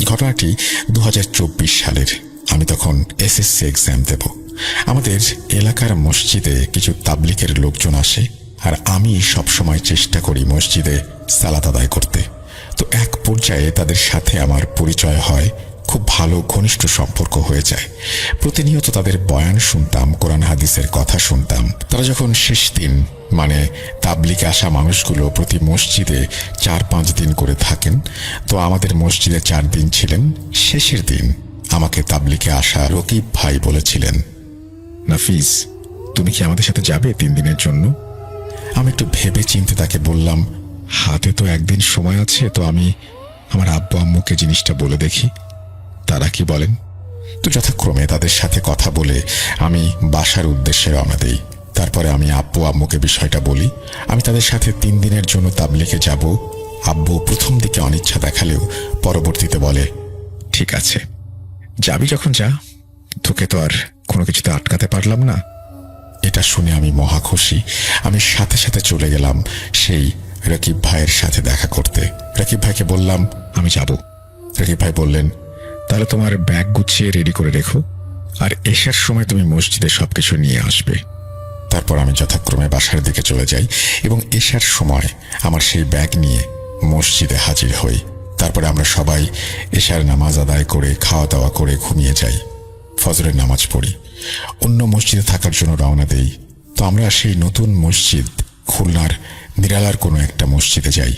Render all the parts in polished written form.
ঘটনাটি 2024 সালের। আমি তখন এসএসসি এক্সাম দেব। আমাদের এলাকার মসজিদে কিছু তাবলিগের লোকজন আসে, আর আমি সবসময় চেষ্টা করি মসজিদে সালাত আদায় করতে। তো এক পর্যায়ে তাদের সাথে আমার পরিচয় হয়, খুব ভালো ঘনিষ্ঠ সম্পর্ক হয়ে যায়। প্রতিনিয়ত তাদের বয়ান শুনতাম, কোরআন হাদিসের কথা শুনতাম। তারা যখন শেষ দিন, মানে তাবলিগে আসা মানুষগুলো প্রতি মসজিদে 4-5 দিন করে থাকেন, তো আমাদের মসজিদে 4 দিন ছিলেন। শেষের দিন আমাকে তাবলিগে আসা রকিব ভাই বলেছিলেন, নাফিস, তুমি কি আমাদের সাথে যাবে 3 দিনের জন্য? আমি একটু ভেবে চিন্তে তাকে বললাম, হাতে তো একদিন সময় আছে, তো আমি আমার আব্বু আম্মুকে জিনিসটা বলে দেখি তারা কি বলেন। তো যথাক্রমে তাদের সাথে কথা বলে আমি বাসার উদ্দেশ্যে রওনা দেই। তারপরে আমি আব্বু আম্মুকে বিষয়টা বলি, আমি তাদের সাথে 3 দিনের জন্য তাবলিগে যাব। আব্বু প্রথম দিকে অনিচ্ছা দেখালেও পরবর্তীতে বলে, ঠিক আছে, যাবি যখন যা, তোকে তো আর কোনো কিছুতে আটকাতে পারলাম না। এটা শুনে আমি মহা খুশি। আমি সাথে সাথে চলে গেলাম সেই রকিব ভাইয়ের সাথে দেখা করতে। রকিব ভাইকে বললাম আমি যাব। রকিব ভাই বললেন, তাহলে তোমার ব্যাগ গুছিয়ে রেডি করে রেখো, আর এশার সময় তুমি মসজিদে সবকিছু নিয়ে আসবে। তারপর আমি যথাক্রমে বাসার দিকে চলে যাই এবং এশার সময় আমার সেই ব্যাগ নিয়ে মসজিদে হাজির হই। তারপরে আমরা সবাই এশার নামাজ আদায় করে খাওয়া দাওয়া করে ঘুমিয়ে যাই। ফজরের নামাজ পড়ি, অন্য মসজিদে থাকার জন্য রওনা দেই। তো আমরা সেই নতুন মসজিদ খুলনার নিরালার কোনো একটা মসজিদে যাই।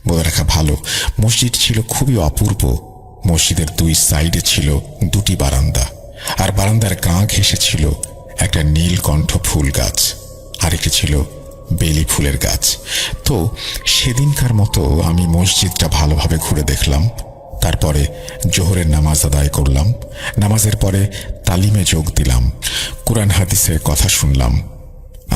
বলে রাখা ভালো, মসজিদ ছিল খুবই অপূর্ব। মসজিদের 2 সাইডে ছিল 2টি বারান্দা, আর বারান্দার গা ঘেঁষে ছিল একটা নীলকণ্ঠ ফুল গাছ, আরেকটি ছিল বেলি ফুলের গাছ। তো সেদিনকার মতো আমি মসজিদটা ভালোভাবে ঘুরে দেখলাম। তারপরে জোহরের নামাজ আদায় করলাম। নামাজের পরে তালিমে যোগ দিলাম, কোরআন হাদিসের কথা শুনলাম।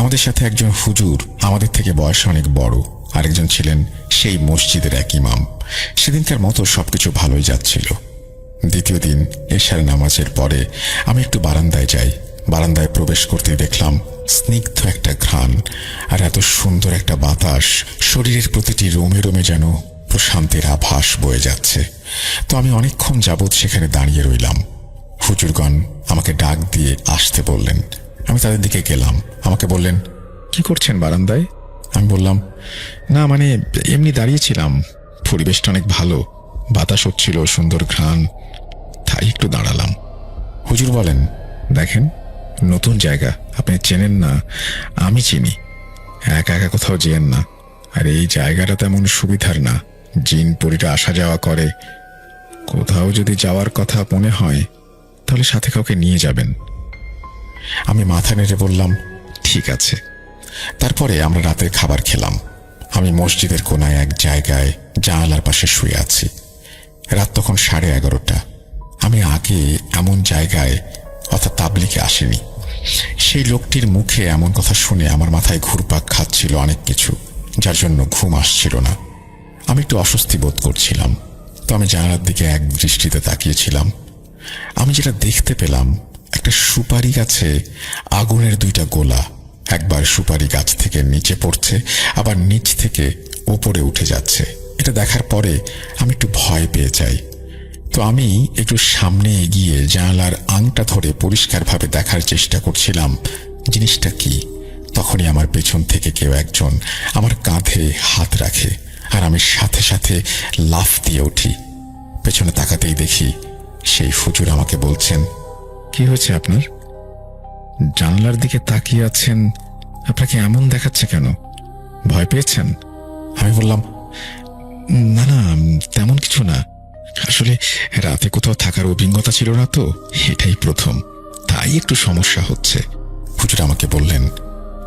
আমাদের সাথে একজন হুজুর, আমাদের থেকে বয়সে অনেক বড়, আরেকজন ছিলেন সেই মসজিদের এক ইমাম। সেদিনকার মতো সবকিছু ভালোই যাচ্ছিল। দ্বিতীয় দিন এশার নামাজের পরে আমি একটু বারান্দায় যাই। বারান্দায় প্রবেশ করতে দেখলাম স্নিগ্ধ একটা ঘ্রাণ আর এত সুন্দর একটা বাতাস, শরীরের প্রতিটি রোমে রোমে যেন প্রশান্তির আভাস বয়ে যাচ্ছে। তো আমি অনেকক্ষণ যাবৎ সেখানে দাঁড়িয়ে রইলাম। হুজুরগণ আমাকে ডাক দিয়ে আসতে বললেন। আমি তাদের দিকে গেলাম। আমাকে বললেন, কি করছেন বারান্দায়? আমি বললাম, না মানে এমনি দাঁড়িয়েছিলাম, পরিবেশটা অনেক ভালো, বাতাস হচ্ছিল, সুন্দর ঘ্রাণ, তাই একটু দাঁড়ালাম। হুজুর বলেন, দেখেন, নতুন জায়গা, আপনি চেনেন না, আমি চিনি। একা একা কোথাও যেয়েন না। আর এই জায়গাটা তেমন সুবিধার না, জিন পরীরা আসা যাওয়া করে। কোথাও যদি যাওয়ার কথা মনে হয় তাহলে সাথে কাউকে নিয়ে যাবেন। আমি মাথা নেড়ে বললাম, ঠিক আছে। তারপরে আমরা রাতের খাবার খেলাম। আমি মসজিদের কোনায় এক জায়গায় জানালার পাশে শুয়ে আছি। রাত তখন 11:30। আমি আগে এমন জায়গায় অর্থাৎ তাবলিগে আসিনি। সেই লোকটির মুখে এমন কথা শুনে আমার মাথায় ঘুরপাক খাচ্ছিল অনেক কিছু, যার জন্য ঘুম আসছিল না। আমি একটু অস্বস্তি বোধ করছিলাম। তো আমি জানালার দিকে এক দৃষ্টিতে তাকিয়েছিলাম। আমি যেটা দেখতে পেলাম, একটা সুপারি গাছে আগুনের 2টা গোলা একবার সুপারি গাছ থেকে নিচে পড়ছে, আবার নিচ থেকে ওপরে উঠে যাচ্ছে। এটা দেখার পরে আমি একটু ভয় পেয়ে যাই। তো আমি একটু সামনে এগিয়ে জানালার আংটা ধরে পরিষ্কারভাবে দেখার চেষ্টা করছিলাম জিনিসটা কি। তখনই আমার পেছন থেকে কেউ একজন আমার কাঁধে হাত রাখে, আর আমি সাথে সাথে লাফ দিয়ে উঠি। পেছনে তাকাতেই দেখি সেই হুজুর আমাকে বলছেন, কি হয়েছে আপনার? জানলার দিকে তাকিয়ে আছেন, আপনাকে এমন দেখাচ্ছে কেন? ভয় পেয়েছেন? আমি বললাম, না না, তেমন কিছু না, আসলে রাতে কোথাও থাকার অভিজ্ঞতা ছিল না, তো এটাই প্রথম, তাই একটু সমস্যা হচ্ছে। হুজুর আমাকে বললেন,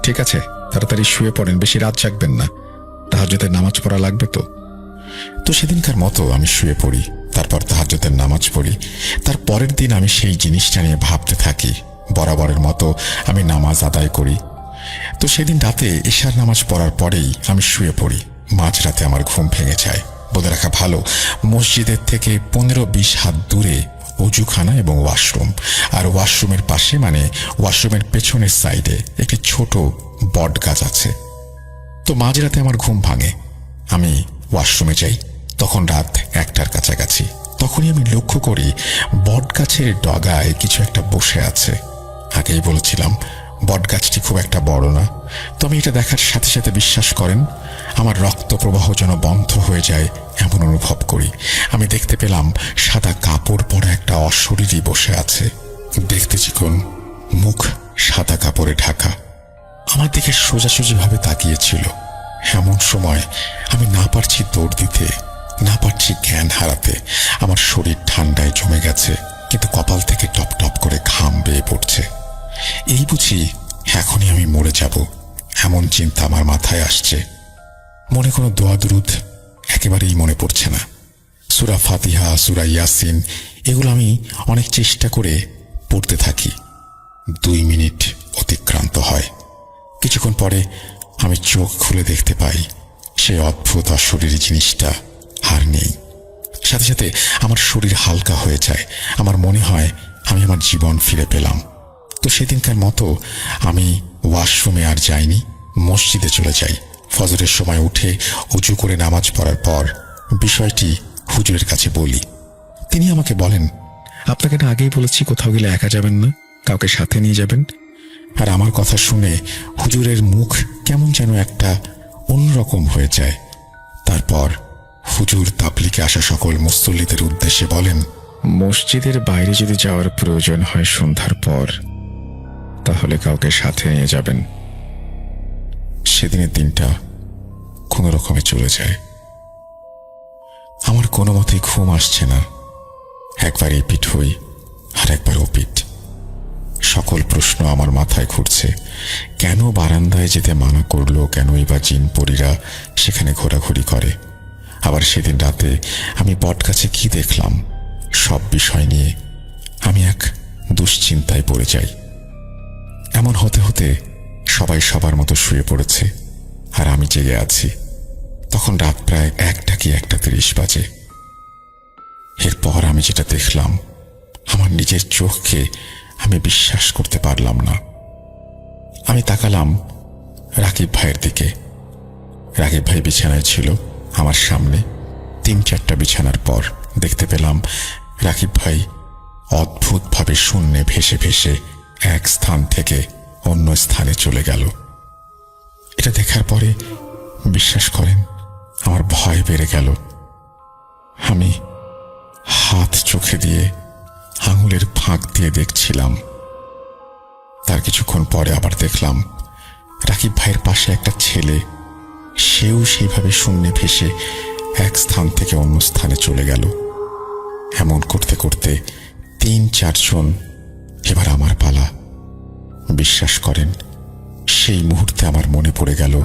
ঠিক আছে, তাড়াতাড়ি শুয়ে পড়েন, বেশি রাত জাগবেন না, তাহাজ্জুদের নামাজ পড়া লাগবে তো। তো সেদিনকার মতো আমি শুয়ে পড়ি। তারপর তাহাজ্জুদের নামাজ পড়ি। তার পরের দিন আমি সেই জিনিসটা নিয়ে ভাবতে থাকি। বরাবরের মতো আমি নামাজ আদায় করি। তো সেদিন রাতে এশার নামাজ পড়ার পরেই আমি শুয়ে পড়ি। মাঝরাতে আমার ঘুম ভেঙে যায়। বলে রাখা ভালো, মসজিদের থেকে 15-20 হাত দূরে অজুখানা এবং ওয়াশরুম, আর ওয়াশরুমের পাশে মানে ওয়াশরুমের পেছনের সাইডে একটি ছোট বট গাছ আছে। তো মাঝরাতে আমার ঘুম ভাঙে। আমি ওয়াশরুমে যাই। তখন রাত 1টার কাছাকাছি। তখনই আমি লক্ষ্য করি বটগাছের ডগায় কিছু একটা বসে আছে। আগেই বলেছিলাম বটগাছটি খুব একটা বড় না, তো আমি এটা দেখার সাথে সাথে বিশ্বাস করেন আমার রক্ত প্রবাহ যেন বন্ধ হয়ে যায় এমন অনুভব করি। আমি দেখতে পেলাম সাদা কাপড় পরা একটা অশরীরী বসে আছে। দেখতে চিকন, মুখ সাদা কাপড়ে ঢাকা, আমার দিকে সোজাসুজিভাবে তাকিয়েছিল। এমন সময় আমি না পারছি দৌড় দিতে, না পারছি জ্ঞান হারাতে। আমার শরীর ঠান্ডায় জমে গেছে, কিন্তু কপাল থেকে টপ টপ করে ঘাম বেয়ে পড়ছে। এই বুঝি এখনই আমি মরে যাব, এমন চিন্তা আমার মাথায় আসছে। মনে কোনো দোয়া দুরুদ একেবারেই মনে পড়ছে না। সূরা ফাতিহা, সূরা ইয়াসিন এগুলো আমি অনেক চেষ্টা করে পড়তে থাকি। 2 মিনিট অতিক্রান্ত হয়। কিছুক্ষণ পরে আমি চোখ খুলে দেখতে পাই সেই অদ্ভুত অশরীরী জিনিসটা আর নেই। সাথে সাথে আমার শরীর হালকা হয়ে যায়। আমার মনে হয় আমি আমার জীবন ফিরে পেলাম। তো সেদিনকার মতো আমি ওয়াশরুমে আর যাইনি, মসজিদে চলে যাই। ফজরের সময় উঠে উজু করে নামাজ পড়ার পর বিষয়টি হুজুরের কাছে বলি। তিনি আমাকে বলেন, আপনাকে না আগেই বলেছি কোথাও গেলে একা যাবেন না, কাউকে সাথে নিয়ে যাবেন। আর আমার কথা শুনে হুজুরের মুখ কেমন যেন একটা অন্যরকম হয়ে যায়। তারপর হুজুর তাবলিগে আসা সকল মুসল্লিদের উদ্দেশ্যে বলেন, মসজিদের বাইরে যদি যাওয়ার প্রয়োজন হয় সন্ধ্যার পর, তাহলে কাউকে সাথে নিয়ে যাবেন। সেদিনের দিনটা কোনো রকমে চলে যায়। আমার কোনো মতেই ঘুম আসছে না। একবার এই পিঠ হই আর একবার ও পিঠ। সকল প্রশ্ন আমার মাথায় ঘুরছে। কেন বারান্দায় যেতে মানা করলো? কেনই বা জিনপরীরা সেখানে ঘোরাঘুরি করে? আবার সেদিন রাতে আমি বটগাছে কি দেখলাম? সব বিষয় নিয়ে আমি এক দুশ্চিন্তায় পড়ে যাই। এমন হতে হতে সবাই সবার মতো শুয়ে পড়েছে আর আমি জেগে আছি। তখন রাত প্রায় 1টা কি 1:30 বাজে। এরপর আমি যেটা দেখলাম, আমার নিজের চোখকে আমি বিশ্বাস করতে পারলাম না। আমি তাকালাম রাকিব ভাইয়ের দিকে। রাকিব ভাই বিছানায় ছিল আমার সামনে। 3-4টা বিছানার পর দেখতে পেলাম রাকিব ভাই অদ্ভুতভাবে শূন্যে ভেসে ভেসে এক স্থান থেকে অন্য স্থানে চলে গেল। এটা দেখার পরে বিশ্বাস করেন আমার ভয় বেড়ে গেল। আমি হাত চোখে দিয়ে আঙুলের ফাঁক দিয়ে দেখছিলাম। তার কিছুক্ষণ পরে আবার দেখলাম রাকিব ভাইয়ের পাশে একটা ছেলে, সেও সেইভাবে শূন্যে ভেসে এক স্থান থেকে অন্য স্থানে চলে গেল। এমন করতে করতে 3-4 জন। এবার আমার পালা। বিশ্বাস করেন সেই মুহূর্তে আমার মনে পড়ে গেল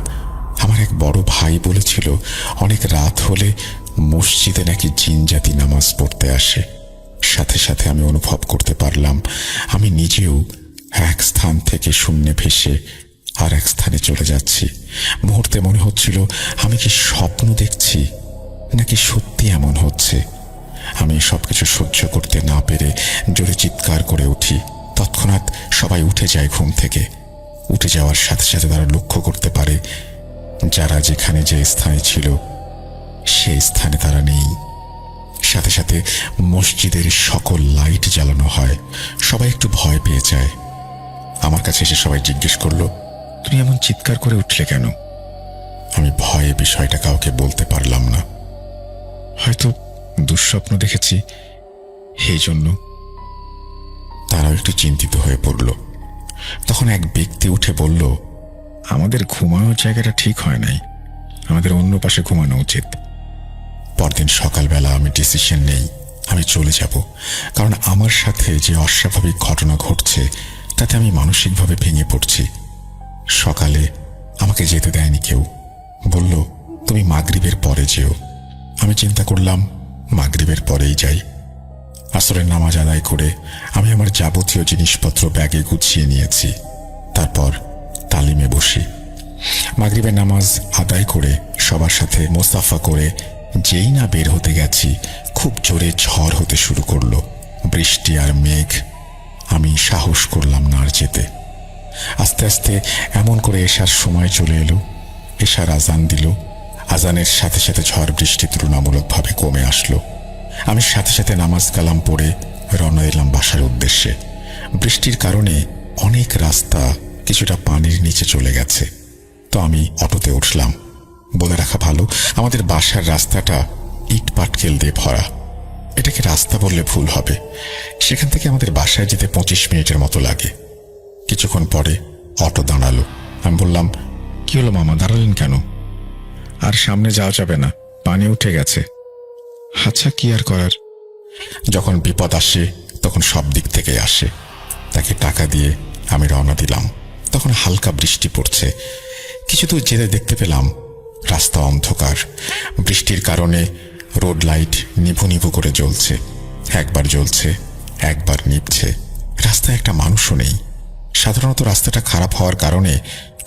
আমার এক বড় ভাই বলেছিল অনেক রাত হলে মসজিদে নাকি জিনজাতি নামাজ পড়তে আসে। সাথে সাথে আমি অনুভব করতে পারলাম আমি নিজেও এক স্থান থেকে শূন্যে ভেসে আর এক স্থানে চলে যাচ্ছি। মুহূর্তে মনে হচ্ছিল আমি কি স্বপ্ন দেখছি নাকি সত্যি এমন হচ্ছে। আমি সবকিছু সহ্য করতে না পেরে জোরে চিৎকার করে উঠি। তৎক্ষণাৎ সবাই উঠে যায় ঘুম থেকে। উঠে যাওয়ার সাথে সাথে তারা লক্ষ্য করতে পারে যারা যেখানে যে স্থানে ছিল সেই স্থানে তারা নেই। সাথে সাথে মসজিদের সকল লাইট জ্বালানো হয়। সবাই একটু ভয় পেয়ে যায়। আমার কাছে এসে সবাই জিজ্ঞেস করলো, তুমি এমন চিৎকার করে উঠলে কেন? আমি ভয়ে বিষয়টা কাউকে বলতে পারলাম না। হয়তো দুঃস্বপ্ন দেখেছি, এই জন্য। তারাও একটু চিন্তিত হয়ে পড়ল। তখন এক ব্যক্তি উঠে বলল, আমাদের ঘুমানোর জায়গাটা ঠিক হয় নাই, আমাদের অন্য পাশে ঘুমানো উচিত। পরদিন সকালবেলা আমি ডিসিশন নেই আমি চলে যাব, কারণ আমার সাথে যে অস্বাভাবিক ঘটনা ঘটছে তাতে আমি মানসিকভাবে ভেঙে পড়ছি। সকালে আমাকে যেতে দেয়নি কেউ, বলল তুমি মাগরিবের পরে যেও। আমি চিন্তা করলাম মাগরিবের পরেই যাই। আসরের নামাজ আদায় করে আমি আমার যাবতীয় জিনিসপত্র ব্যাগে গুছিয়ে নিয়েছি। তারপর তালিমে বসি। মাগরিবের নামাজ আদায় করে সবার সাথে মোসাফা করে যেই না বের হতে গেছি, খুব জোরে ঝড় হতে শুরু করলো, বৃষ্টি আর মেঘ। আমি সাহস করলাম না আর যেতে। আস্তে আস্তে এমন করে এশার সময় চলে এলো। এশার আজান দিল। আজানের সাথে সাথে ঝড় বৃষ্টি তুলনামূলকভাবে কমে আসলো। আমি সাথে সাথে নামাজ কালাম পড়ে রওনা দিলাম বাসার উদ্দেশ্যে। বৃষ্টির কারণে অনেক রাস্তা কিছুটা পানির নিচে চলে গেছে। তো আমি অটোতে উঠলাম। বলে রাখা ভালো, আমাদের বাসার রাস্তাটা ইট পাটকেল দিয়ে ভরা। এটাকে রাস্তা বললে ভুল হবে। সেখান থেকে আমাদের বাসায় যেতে 25 মিনিটের মতো লাগে। কিছুক্ষণ পরে অটো দাঁড়ালো। আমি বললাম, কি হলো মামা, দাঁড়ালেন কেন? আর সামনে যাওয়া যাবে না, পানি উঠে গেছে। আচ্ছা, কি আর করার, যখন বিপদ আসে তখন সব দিক থেকে আসে। তাকে টাকা দিয়ে আমি রওনা দিলাম। তখন হালকা বৃষ্টি পড়ছে। কিছু দূর যেতে দেখতে পেলাম রাস্তা অন্ধকার। বৃষ্টির কারণে রোড লাইট নিভু নিভু করে জ্বলছে। একবার জ্বলছে, একবার নিভছে। রাস্তায় একটা মানুষও নেই। সাধারণত রাস্তাটা খারাপ হওয়ার কারণে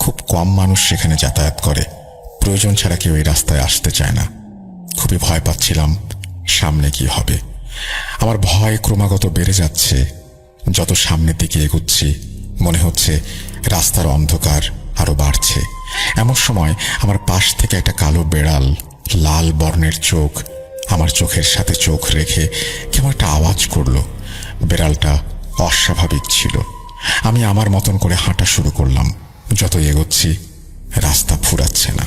খুব কম মানুষ সেখানে যাতায়াত করে। প্রয়োজন ছাড়া কেউ এই রাস্তায় আসতে চায় না। খুবই ভয় পাচ্ছিলাম সামনে কি হবে। আমার ভয় ক্রমাগত বেড়ে যাচ্ছে। যত সামনের দিকে এগুচ্ছি মনে হচ্ছে রাস্তার অন্ধকার আরো বাড়ছে। এমন সময় আমার পাশ থেকে একটা কালো বেড়াল, লাল বর্ণের চোখ, আমার চোখের সাথে চোখ রেখে কেমন একটা আওয়াজ করলো। বেড়ালটা অস্বাভাবিক ছিল। আমি আমার মতন করে হাঁটা শুরু করলাম। যত এগোচ্ছি রাস্তা ফুরাচ্ছে না।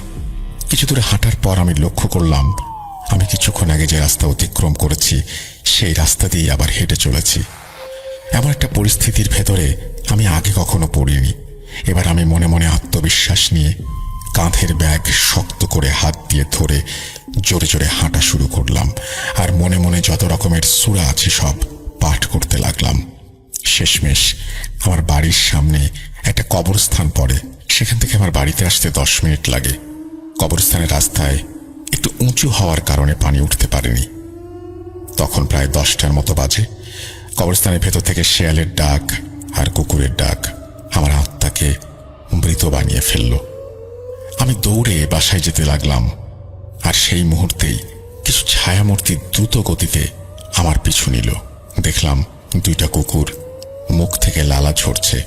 কিছু দূরে হাঁটার পর আমি লক্ষ্য করলাম আমি কিছুক্ষণ আগে যে রাস্তা অতিক্রম করেছি সেই রাস্তা দিয়ে আবার হেঁটে চলেছি। এমন একটা পরিস্থিতির ভেতরে আমি আগে কখনো পড়িনি। এবার আমি মনে মনে আত্মবিশ্বাস নিয়ে কাঁধের ব্যাগ শক্ত করে হাত দিয়ে ধরে জোরে জোরে হাঁটা শুরু করলাম। আর মনে মনে যত রকমের সূরা আছে সব পাঠ করতে লাগলাম। শেষমেশ আমার বাড়ির সামনে একটা কবরস্থান পড়ে। সেখান থেকে আমার বাড়িতে আসতে 10 মিনিট লাগে। কবরস্থানের রাস্তায় একটু উঁচু হওয়ার কারণে পানি উঠতে পারেনি। তখন প্রায় 10টার মতো বাজে। কবরস্থানের ভেতর থেকে শেয়ালের ডাক আর কুকুরের ডাক আমার আত্মাকে মৃত বানিয়ে ফেলল। আমি দৌড়ে বাসায় যেতে লাগলাম। আর সেই মুহূর্তেই কিছু ছায়ামূর্তি দ্রুত গতিতে আমার পিছু নিল। দেখলাম 2টা কুকুর মুখ থেকে লালা ঝরছে।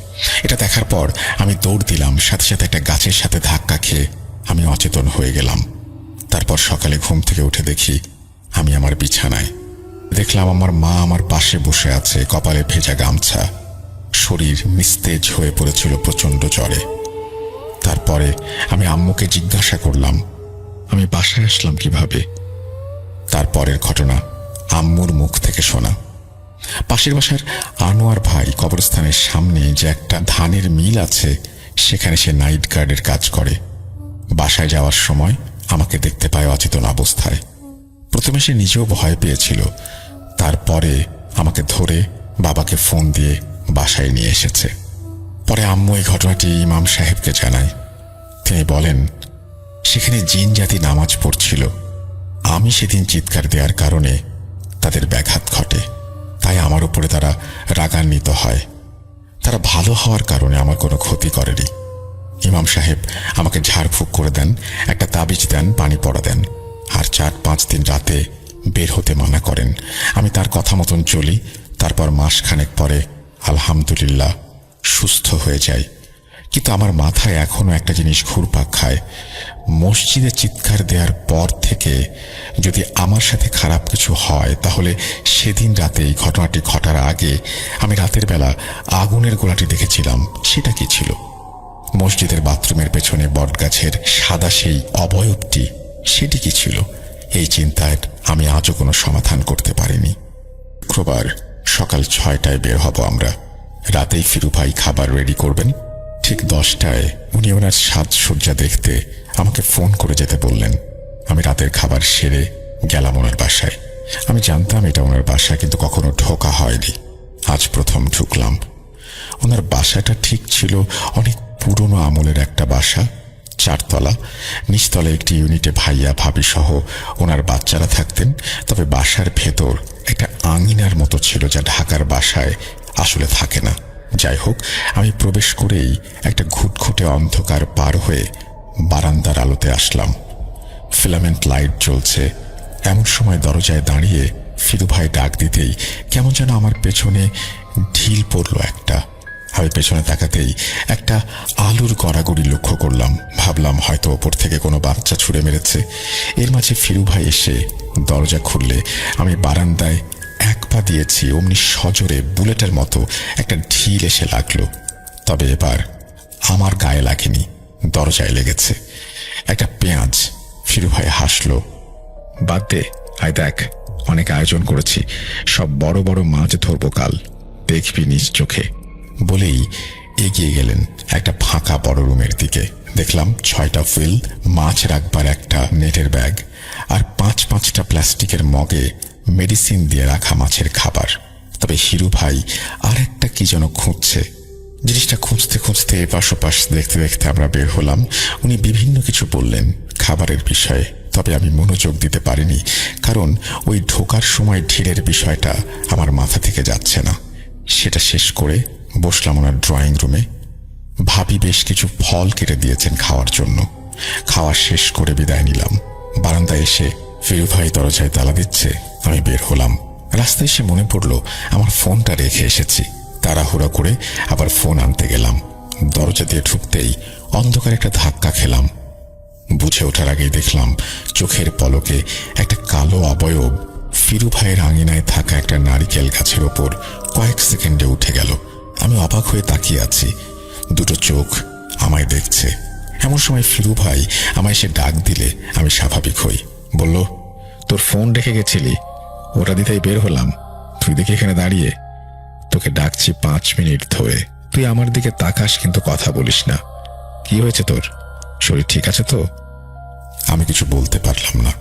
এটা দেখার পর আমি দৌড় দিলাম। সাথে সাথে একটা গাছের সাথে ধাক্কা খেয়ে আমি অচেতন হয়ে গেলাম। তারপর সকালে ঘুম থেকে উঠে দেখি আমি আমার বিছানায়। দেখলাম আমার মা আমার পাশে বসে আছে, কপালে ভেজা গামছা। শরীর নিস্তেজ হয়ে পড়েছিল প্রচণ্ড জ্বরে। তারপরে আমি আম্মুকে জিজ্ঞাসা করলাম আমি বাসায় আসলাম কিভাবে। তারপরের ঘটনা আম্মুর মুখ থেকে শোনা। পাশের বাসার আনোয়ার ভাই কবরস্থানের সামনে যে একটা ধানের মিল আছে সেখানে সে নাইট গার্ডের কাজ করে। বাসায় যাওয়ার সময় আমাকে দেখতে পায় অচেতন অবস্থায়। প্রথমে সে নিজেও ভয় পেয়েছিল। তারপরে আমাকে ধরে বাবাকে ফোন দিয়ে বাসায় নিয়ে এসেছে। পরে আম্মু এই ঘটনাটি ইমাম সাহেবকে জানায়। তিনি বলেন সেখানে জিন জাতি নামাজ পড়ছিল। আমি সেদিন চিৎকার দেওয়ার কারণে তাদের ব্যাঘাত ঘটে। তাই আমার উপরে তারা রাগান্বিত হয়। তারা ভালো হওয়ার কারণে আমার কোনো ক্ষতি করেনি। ইমাম সাহেব আমাকে ঝাড়ফুঁক করে দেন, একটা তাবিজ দেন, পানি পড়া দেন, আর 4-5 দিন রাতে বের হতে মানা করেন। আমি তার কথা মতন চলি। তারপর মাসখানেক পরে আলহামদুলিল্লাহ সুস্থ হয়ে যাই। কিন্তু আমার মাথায় এখনো একটা জিনিস ঘুরপাক খায়। মসজিদে চিৎকার দেওয়ার পর থেকে যদি আমার সাথে খারাপ কিছু হয় তাহলে সেদিন রাতে এই ঘটনাটি ঘটার আগে আমি রাতের বেলা আগুনের গোলাটি দেখেছিলাম। সেটা কি ছিল? মসজিদের বাথরুমের পেছনে বটগাছের সাদা সেই অবয়বটি, সেটি কি ছিল? এই চিন্তায় আমি আজও কোনো সমাধান করতে পারিনি। শুক্রবার সকাল 6টায় বের হব আমরা। রাতেই ফিরু ভাই খাবার রেডি করবেন। ঠিক 10টায় উনি ওনার সাজসজ্জা দেখতে আমাকে ফোন করে যেতে বললেন। আমি রাতের খাবার সেরে গেলাম ওনার বাসায়। আমি জানতাম এটা ওনার বাসা, কিন্তু কখনো ঢোকা হয়নি। আজ প্রথম ঢুকলাম। ওনার বাসাটা ঠিক ছিল অনেক পুরনো আমলের একটা বাসা। 4 তলা। নিচতলে একটি ইউনিটে ভাইয়া ভাবি সহ ওনার বাচ্চারা থাকতেন। তবে বাসার ভেতর একটা আঙিনার মতো ছিল, যা ঢাকার বাসায় আসলে থাকে না। যাই হোক, আমি প্রবেশ করেই একটা ঘুটঘুটে অন্ধকার পার হয়ে বারান্দার আলোতে আসলাম। ফিলামেন্ট লাইট জ্বলছে। এমন সময় দরজায় দাঁড়িয়ে ফিরু ভাই ডাক দিতেই কেমন যেন আমার পেছনে ঢিল পড়ল একটা। আমি পেছনে তাকাতেই একটা আলুর গড়াগড়ি লক্ষ্য করলাম। ভাবলাম হয়তো ওপর থেকে কোনো বাচ্চা ছুঁড়ে মেরেছে। এর মাঝে ফিরু ভাই এসে দরজা খুললে আমি বারান্দায় এক পা দিয়েছি, অমনি সজোরে বুলেটের মতো একটা ঢিল এসে লাগলো। তবে এবার আমার গায়ে লাগেনি, দরজায় লেগেছে। একটা পেঁয়াজ। ফিরু ভাই হাসলো। বাদ দে, আয় দেখ, অনেক আয়োজন করেছি, সব বড় বড় মাছ ধরবো কাল, দেখবি নিজ চোখে। বলেই এগিয়ে গেলেন একটা ফাঁকা বড় রুমের দিকে। দেখলাম 6টা হুইল, মাছ রাখবার একটা নেটের ব্যাগ, আর 5-5টা প্লাস্টিকের মগে মেডিসিন দিয়ে রাখা মাছের খাবার। তবে হিরু ভাই আর একটা কি যেন খুঁজছে। জিনিসটা খুঁজতে খুঁজতে এপাশ ওপাশ দেখতে দেখতে আমরা বের হলাম। উনি বিভিন্ন কিছু বললেন খাবারের বিষয়ে, তবে আমি মনোযোগ দিতে পারিনি, কারণ ওই ঢোকার সময় ঢিলের বিষয়টা আমার মাথা থেকে যাচ্ছে না। সেটা শেষ করে বসলাম ওনার ড্রয়িং রুমে। ভাবি বেশ কিছু ফল কেটে দিয়েছেন খাওয়ার জন্য। খাওয়া শেষ করে বিদায় নিলাম। বারান্দায় এসে ফিরু ভাই দরজায় তালা দিচ্ছে, আমি বের হলাম। রাস্তায় এসে মনে পড়লো আমার ফোনটা রেখে এসেছি। তাড়াহুড়ো করে আবার ফোন আনতে গেলাম। দরজা দিয়ে ঢুকতেই অন্ধকার একটা ধাক্কা খেলাম। বুঝে ওঠার আগেই দেখলাম চোখের পলকে একটা কালো অবয়ব ফিরু ভাইয়ের আঙিনায় থাকা একটা নারিকেল গাছের ওপর কয়েক সেকেন্ডে উঠে গেল। আমি অবাক হয়ে তাকিয়ে আছি। দুটো চোখ আমায় দেখছে। এমন সময় ফিরু ভাই আমায় এসে ডাক দিলে আমি স্বাভাবিক হই। বলল, তোর ফোন রেখে গেছিলি, ওটা দিতেই বের হলাম। তুই দেখি এখানে দাঁড়িয়ে, তোকে ডাকছি 5 মিনিট ধরে, তুই আমার দিকে তাকাস কিন্তু কথা বলিস না। কি হয়েছে তোর? শরীর ঠিক আছে তো? আমি কিছু বলতে পারলাম না।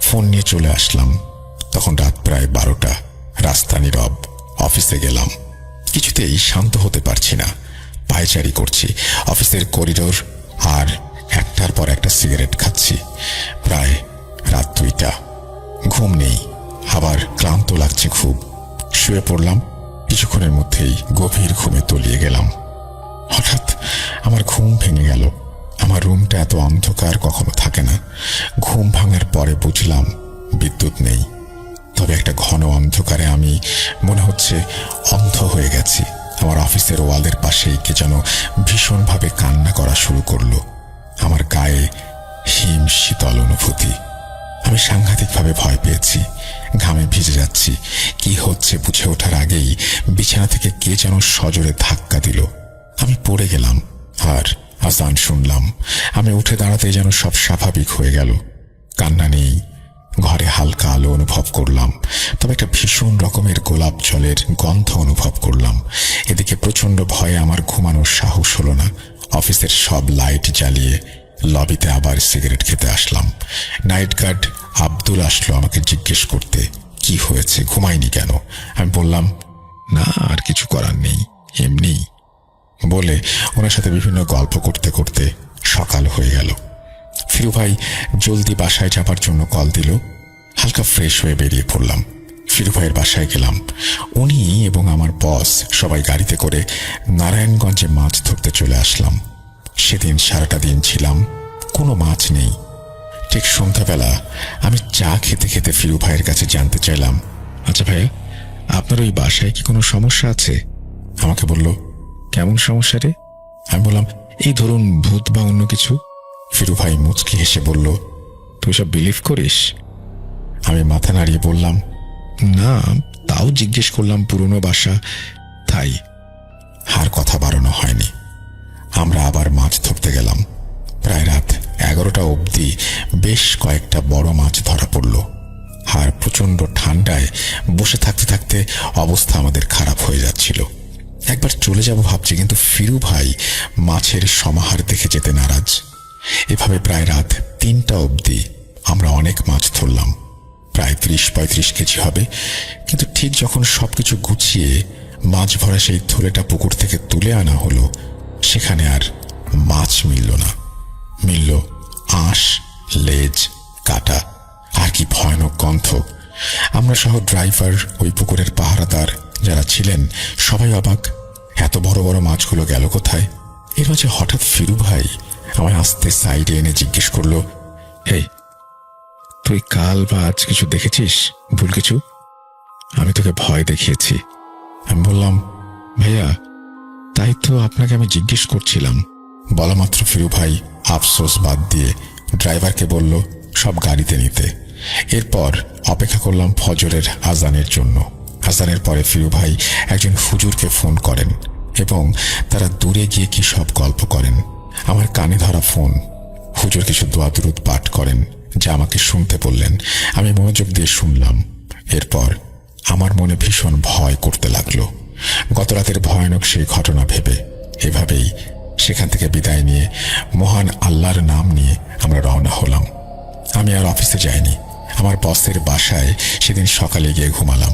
ফোন নিয়ে চলে আসলাম। তখন রাত প্রায় 12টা। রাস্তা নীরব। অফিসে গেলাম। কিছুতেই শান্ত হতে পারছি না। পায়চারি করছি অফিসের করিডোর, আর একটার পর একটা সিগারেট খাচ্ছি। প্রায় রাত 2টা। ঘুম নেই, আবার ক্লান্ত লাগছে খুব। শুয়ে পড়লাম। কিছুক্ষণের মধ্যেই গভীর ঘুমে তলিয়ে গেলাম। হঠাৎ আমার ঘুম ভেঙে গেল। আমার রুমটা এত অন্ধকার কখনো থাকে না। ঘুম ভাঙার পরে বুঝলাম বিদ্যুৎ নেই। তবে একটা ঘন অন্ধকারে আমি মনে হচ্ছে অন্ধ হয়ে গেছি। আমার অফিসের ওয়ালের পাশেই কে যেন ভীষণভাবে কান্না করা শুরু করলো। আমার গায়ে হিম শীতল অনুভূতি। আমি সাংঘাতিকভাবে ভয় পেয়েছি। ঘামে ভিজে যাচ্ছি। কি হচ্ছে বুঝে ওঠার আগেই বিছানা থেকে কে যেন সজোরে ধাক্কা দিল। আমি পড়ে গেলাম আর আজান শুনলাম। আমি উঠে দাঁড়াতেই যেন সব স্বাভাবিক হয়ে গেল। কান্না নেই। ঘরে হালকা আলো অনুভব করলাম। তবে একটা ভীষণ রকমের গোলাপ জলের গন্ধ অনুভব করলাম। এদিকে প্রচন্ড ভয়ে আমার ঘুমানোর সাহস হলো না। অফিসের সব লাইট জ্বালিয়ে লবিতে আবার সিগারেট খেতে আসলাম। নাইট গার্ড আব্দুল আসলো আমাকে জিজ্ঞেস করতে, কি হয়েছে, ঘুমাইনি কেন? আমি বললাম, না, আর কিছু করার নেই, এমনি। বলে ওনার সাথে বিভিন্ন গল্প করতে করতে সকাল হয়ে গেল। ফিরু ভাই জলদি বাসায় যাবার জন্য কল দিল। হালকা ফ্রেশ হয়ে বেরিয়ে পড়লাম। ফিরু ভাইয়ের বাসায় গেলাম। উনি এবং আমার বস সবাই গাড়িতে করে নারায়ণগঞ্জে মাছ ধরতে চলে আসলাম। সেদিন সারাটা দিন ছিলাম, কোনো মাছ নেই। ঠিক সন্ধ্যাবেলা আমি চা খেতে খেতে ফিরু ভাইয়ের কাছে জানতে চাইলাম, আচ্ছা ভাইয়া, আপনার ওই বাসায় কি কোনো সমস্যা আছে? আমাকে বলল, কেমন সমস্যা রে? আমি বললাম, এই ধরুন ভূত বা অন্য কিছু। ফিরু ভাই মুচকি হেসে বলল, তুই সব বিলিভ করিস? আমি মাথা নাড়িয়ে বললাম, না, তাও জিজ্ঞেস করলাম, পুরনো বাসা তাই। আর কথা বাড়ানো হয়নি। আমরা আবার মাছ ধরতে গেলাম। প্রায় রাত 11টা অবধি বেশ কয়েকটা বড় মাছ ধরা পড়ল। আর প্রচন্ড ঠান্ডায় বসে থাকতে থাকতে অবস্থা আমাদের খারাপ হয়ে যাচ্ছিল। একবার চলে যাব ভাবছি, কিন্তু ফিরু ভাই মাছের সমাহার দেখে যেতে নারাজ। এভাবে প্রায় রাত 3টা অবধি আমরা অনেক মাছ ধরলাম। প্রায় 30-35 কেজি হবে। কিন্তু ঠিক যখন সবকিছু গুছিয়ে মাছ ভরা সেই থলেটা পুকুর থেকে তুলে আনা হলো, সেখানে আর মাছ মিলল না। মিলল আঁশ, লেজ, কাটা, আর কি ভয়ানক গন্ধ। আমরা সহ ড্রাইভার, ওই পুকুরের পাহারাদার যারা ছিলেন সবাই অবাক, এত বড় বড় মাছগুলো গেল কোথায়? এর মাঝে হঠাৎ ফিরু ভাই আমায় আস্তে সাইডে এনে জিজ্ঞেস করলো, এই, তুই কাল বা আজ কিছু দেখেছিস, ভুল কিছু? আমি তোকে ভয় দেখিয়েছি। আমি বললাম, ভাইয়া, তাই তো আপনাকে আমি জিজ্ঞেস করছিলাম। বলা মাত্র ফিরু ভাই আফসোস বাদ দিয়ে ড্রাইভারকে বলল সব গাড়িতে নিতে। এরপর অপেক্ষা করলাম ফজরের আজানের জন্য। আজানের পরে ফিরু ভাই একজন হুজুরকে ফোন করেন এবং তারা দূরে গিয়ে কি সব গল্প করেন। আমার কানে ধরা ফোন। হুজুর কিছু দোয়া দুরুদ পাঠ করেন যা আমাকে শুনতে বললেন। আমি মনোযোগ দিয়ে শুনলাম। এরপর আমার মনে ভীষণ ভয় করতে লাগলো, গতরাতের ভয়ানক সেই ঘটনা ভেবে। এভাবেই সেখান থেকে বিদায় নিয়ে মহান আল্লাহর নাম নিয়ে আমরা রওনা হলাম। আমি আর অফিসে যাইনি। আমার বসের বাসায় সেদিন সকালে গিয়ে ঘুমালাম।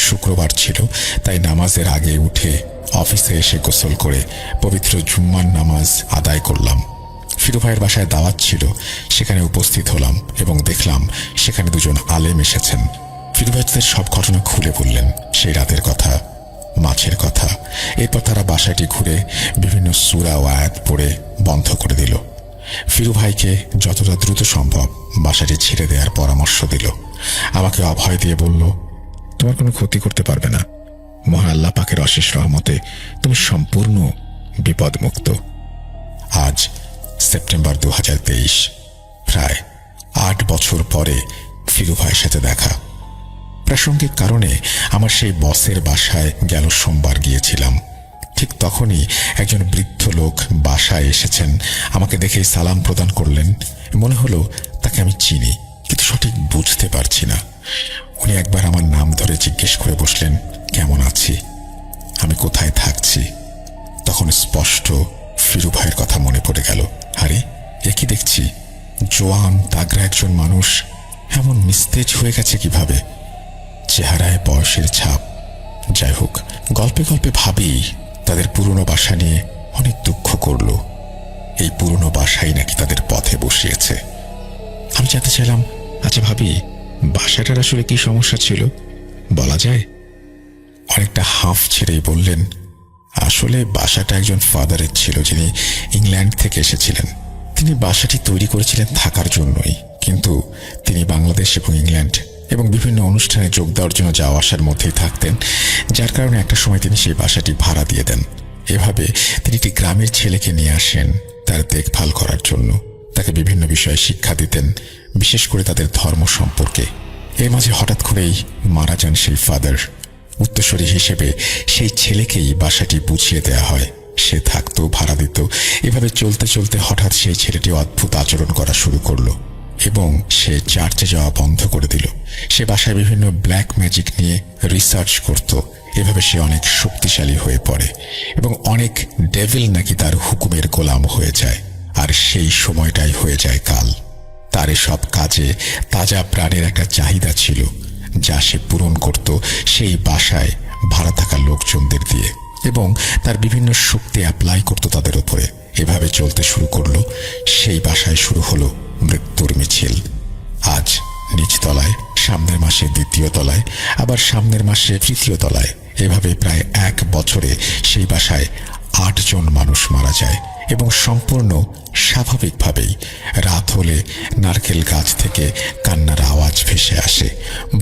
শুক্রবার ছিল, তাই নামাজের আগে উঠে অফিসে এসে গোসল করে পবিত্র জুম্মার নামাজ আদায় করলাম। ফিরু ভাইয়ের বাসায় দাওয়াত ছিল, সেখানে উপস্থিত হলাম এবং দেখলাম সেখানে দুজন আলেম এসেছেন। ফিরু ভাই তাদের সব ঘটনা খুলে বললেন, সেই রাতের কথা, মাছের কথা। এরপর তারা বাসাটি ঘুরে বিভিন্ন সূরা ও আয়াত পড়ে বন্ধ করে দিল। ফিরু ভাইকে যতটা দ্রুত সম্ভব বাসাটি ছেড়ে দেওয়ার পরামর্শ দিল। আমাকে অভয় দিয়ে বলল, তোমার কোনো ক্ষতি করতে পারবে না। মহান আল্লাহ পাকের অশেষ রহমতে তুমি সম্পূর্ণ বিপদমুক্ত। আজ সেপ্টেম্বর 2023, প্রায় 8 বছর পরে ফিরু ভাইয়ের সাথে দেখা। প্রাসঙ্গিক কারণে আমার সেই বসের বাসায় গেল সোমবার গিয়েছিলাম। ঠিক তখনই একজন বৃদ্ধ লোক বাসায় এসেছেন। আমাকে দেখেই সালাম প্রদান করলেন। মনে হলো তাকে আমি চিনি, কিন্তু সঠিক বুঝতে পারছি না। উনি একবার আমার নাম ধরে জিজ্ঞেস করে বসলেন, কেমন আছি, আমি কোথায় থাকছি। তখন স্পষ্ট ফিরু ভাইয়ের কথা মনে পড়ে গেল। আরে এ কি দেখছি, জোয়ান তাগড়া একজন মানুষ এমন নিস্তেজ হয়ে গেছে কিভাবে? চেহারায় বয়সের ছাপ। যাই হোক, গল্পে গল্পে ভাবি তাদের পুরনো বাসা নিয়ে অনেক দুঃখ করল। এই পুরনো বাসাই নাকি তাদের পথে বসিয়েছে। আমি জানতে চাইলাম, আচ্ছা ভাবি, বাসাটার আসলে কি সমস্যা ছিল বলা যায়? অনেকটা হাঁফ ছেড়েই বললেন, আসলে বাসাটা একজন ফাদারের ছিল, যিনি ইংল্যান্ড থেকে এসেছিলেন। তিনি বাসাটি তৈরি করেছিলেন থাকার জন্যই, কিন্তু তিনি বাংলাদেশ এবং ইংল্যান্ড এবং বিভিন্ন অনুষ্ঠানে যোগ দেওয়ার জন্য যাওয়া আসার মধ্যেই থাকতেন, যার কারণে একটা সময় তিনি সেই বাসাটি ভাড়া দিয়ে দেন। এভাবে তিনি একটি গ্রামের ছেলেকে নিয়ে আসেন তার দেখভাল করার জন্য। তাকে বিভিন্ন বিষয়ে শিক্ষা দিতেন, বিশেষ করে তাদের ধর্ম সম্পর্কে। এর মাঝে হঠাৎ করেই মারা যান সেই ফাদার। উত্তরসূরি হিসেবে সেই ছেলেকেই বাসাটি বুঝিয়ে দেয়া হয়। সে থাকতো, ভাড়া দিত। এভাবে চলতে চলতে হঠাৎ সেই ছেলেটি অদ্ভুত আচরণ করা শুরু করলো এবং সে চার্চে যাওয়া বন্ধ করে দিল। সে বাসায় বিভিন্ন ব্ল্যাক ম্যাজিক নিয়ে রিসার্চ করত। এভাবে সে অনেক শক্তিশালী হয়ে পড়ে এবং অনেক ডেভিল নাকি তার হুকুমের গোলাম হয়ে যায়। আর সেই সময়টাই হয়ে যায় কাল। তার এসব কাজে তাজা প্রাণের একটা চাহিদা ছিল, যা সে পূরণ করত সেই বাসায় ভাড়া থাকা লোকজনদের দিয়ে এবং তার বিভিন্ন শক্তি অ্যাপ্লাই করত তাদের উপরে। এভাবে চলতে শুরু করলো। সেই বাসায় শুরু হলো মৃত্যুর মিছিল। আজ নিচতলায়, সামনের মাসে 2য় তলায়, আবার সামনের মাসে 3য় তলায়। এভাবে প্রায় 1 বছরে সেই বাসায় 8 জন মানুষ মারা যায় এবং সম্পূর্ণ স্বাভাবিকভাবেই রাত হলে নারকেল গাছ থেকে কান্নার আওয়াজ ভেসে আসে।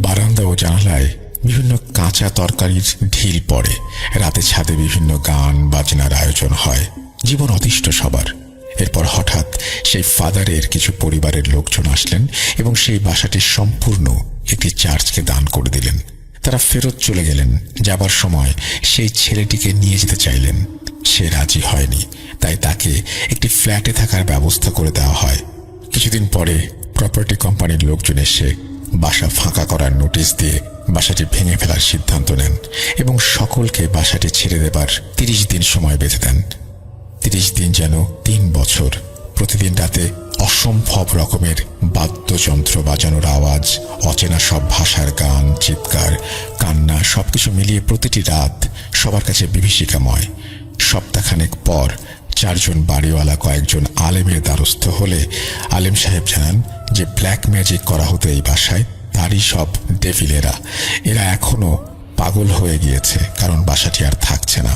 বারান্দা ও জানালায় বিভিন্ন কাঁচা তরকারির ঢিল পড়ে। রাতে ছাদে বিভিন্ন গান বাজনার আয়োজন হয়। জীবন অতিষ্ঠ সবার। এরপর হঠাৎ সেই ফাদারের কিছু পরিবারের লোকজন আসলেন এবং সেই বাসাটি সম্পূর্ণ একটি চার্চকে দান করে দিলেন। তারা ফেরত চলে গেলেন। যাবার সময় সেই ছেলেটিকে নিয়ে যেতে চাইলেন। সে রাজি হয়নি, তাই তাকে একটি ফ্ল্যাটে থাকার ব্যবস্থা করে দেওয়া হয়। কিছুদিন পরে প্রপার্টি কোম্পানির লোকজন এসে বাসা ফাঁকা করার নোটিশ দিয়ে বাসাটি ভেঙে ফেলার সিদ্ধান্ত নেন এবং সকলকে বাসাটি ছেড়ে দেবার 30 দিন সময় বেঁধে দেন। 30 দিন যেন 3 বছর। প্রতিদিন রাতে অসম্ভব রকমের বাদ্যযন্ত্র বাজানোর আওয়াজ, অচেনা সব ভাষার গান, চিৎকার, কান্না, সবকিছু মিলিয়ে প্রতিটি রাত সবার কাছে বিভীষিকাময়। সপ্তাহখানেক পর 4 জন বাড়িওয়ালা কয়েকজন আলেমের দ্বারস্থ হলে আলেম সাহেব জানান যে ব্ল্যাক ম্যাজিক করা হতো এই বাসায় তারই সব ডেভিলেরা। এরা এখনো পাগল হয়ে গিয়েছে, কারণ বাসাটি আর থাকছে না।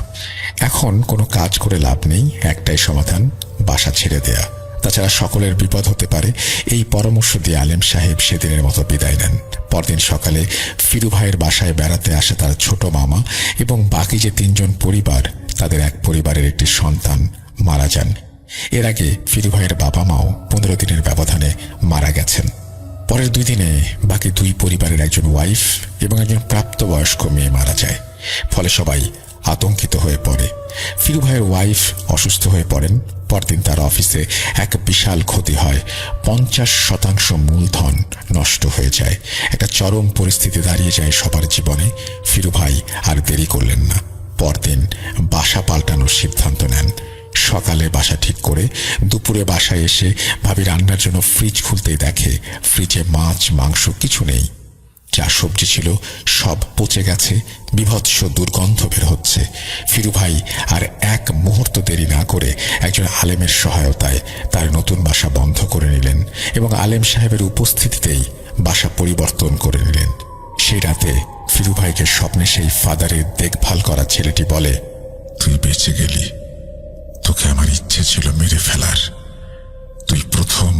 এখন কোনো কাজ করে লাভ নেই, একটাই সমাধান, বাসা ছেড়ে দেয়া। তাছাড়া সকলের বিপদ হতে পারে। এই পরামর্শ দিয়ে আলেম সাহেব সেদিনের মতো বিদায় নেন। পরদিন সকালে ফিরু ভাইয়ের বাসায় বেড়াতে আসে তার ছোট মামা এবং বাকি যে 3 জন পরিবার, তাদের এক পরিবারের একটি সন্তান মারা যান। এর আগে ফিরু ভাইয়ের বাবা মাও 15 দিনের ব্যবধানে মারা গেছেন। পরের 2 দিনে বাকি 2 পরিবারের একজন ওয়াইফ এবং একজন প্রাপ্তবয়স্ক মেয়ে মারা যায়। ফলে সবাই আতঙ্কিত হয়ে পড়ে। ফিরু ভাইয়ের ওয়াইফ অসুস্থ হয়ে পড়েন। পরদিন তার অফিসে এক বিশাল ক্ষতি হয়। 50% মূলধন নষ্ট হয়ে যায়। একটা চরম পরিস্থিতি দাঁড়িয়ে যায় সবার জীবনে। ফিরু ভাই আর দেরি করলেন না। পরদিন বাসা পাল্টানোর সিদ্ধান্ত নেন। সকালে বাসা ঠিক করে দুপুরে বাসায় এসে ভাবি রান্নার জন্য ফ্রিজ খুলতেই দেখে ফ্রিজে মাছ মাংস কিছু নেই। যা সবজি ছিল সব পচে গেছে, বিভৎস দুর্গন্ধ বের হচ্ছে। ফিরু ভাই আর এক মুহূর্ত দেরি না করে একজন আলেমের সহায়তায় তার নতুন বাসা বন্ধ করে নিলেন এবং আলেম সাহেবের উপস্থিতিতেই বাসা পরিবর্তন করে নিলেন। সেই রাতে ফিরু ভাইকে স্বপ্নে সেই ফাদারের দেখভাল করা ছেলেটি বলে, তুই বেঁচে গেলি, তোকে আমার ইচ্ছে ছিল মেরে ফেলার। তুই প্রথম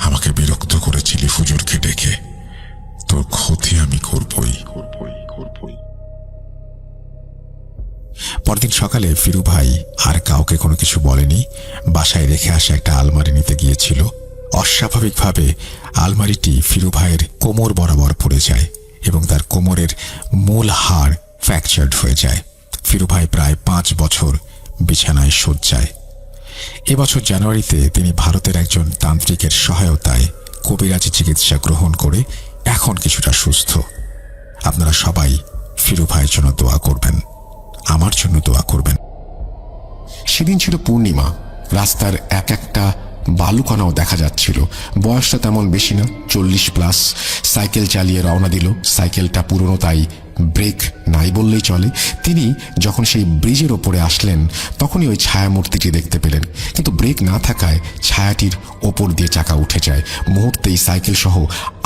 আমাকে বিরক্ত করেছিলি হুজুরকে ডেকে, তোর ক্ষতি আমি করবই। পরদিন সকালে ফিরু ভাই আর কাউকে কোনো কিছু বলেনি। বাসায় রেখে আসা একটা আলমারি নিতে গিয়েছিল। অস্বাভাবিকভাবে আলমারিটি ফিরু ভাইয়ের কোমর বরাবর পড়ে যায় এবং তার কোমরের মূল হাড় ফ্র্যাকচার্ড হয়ে যায়। ফিরু ভাই প্রায় 5 বছর বিছানায় শয্যায়। এবছর জানুয়ারিতে তিনি ভারতের একজন তান্ত্রিকের সহায়তায় কবিরাজি চিকিৎসা গ্রহণ করে এখন কিছুটা সুস্থ। আপনারা সবাই ফিরু ভাইয়ের জন্য দোয়া করবেন, আমার জন্য দোয়া করবেন। সেদিন ছিল পূর্ণিমা। রাস্তার এক একটা বালুকণাও দেখা যাচ্ছিল। বয়সটা তেমন বেশি না, 40+। সাইকেল চালিয়ে রওনা দিল। সাইকেলটা পুরনো, তাই ব্রেক নাই বললেই চলে। তিনি যখন সেই ব্রিজের ওপরে আসলেন তখনই ওই ছায়ামূর্তিটি দেখতে পেলেন, কিন্তু ব্রেক না থাকায় ছায়াটির ওপর দিয়ে চাকা উঠে যায়। মুহূর্তেই সাইকেল সহ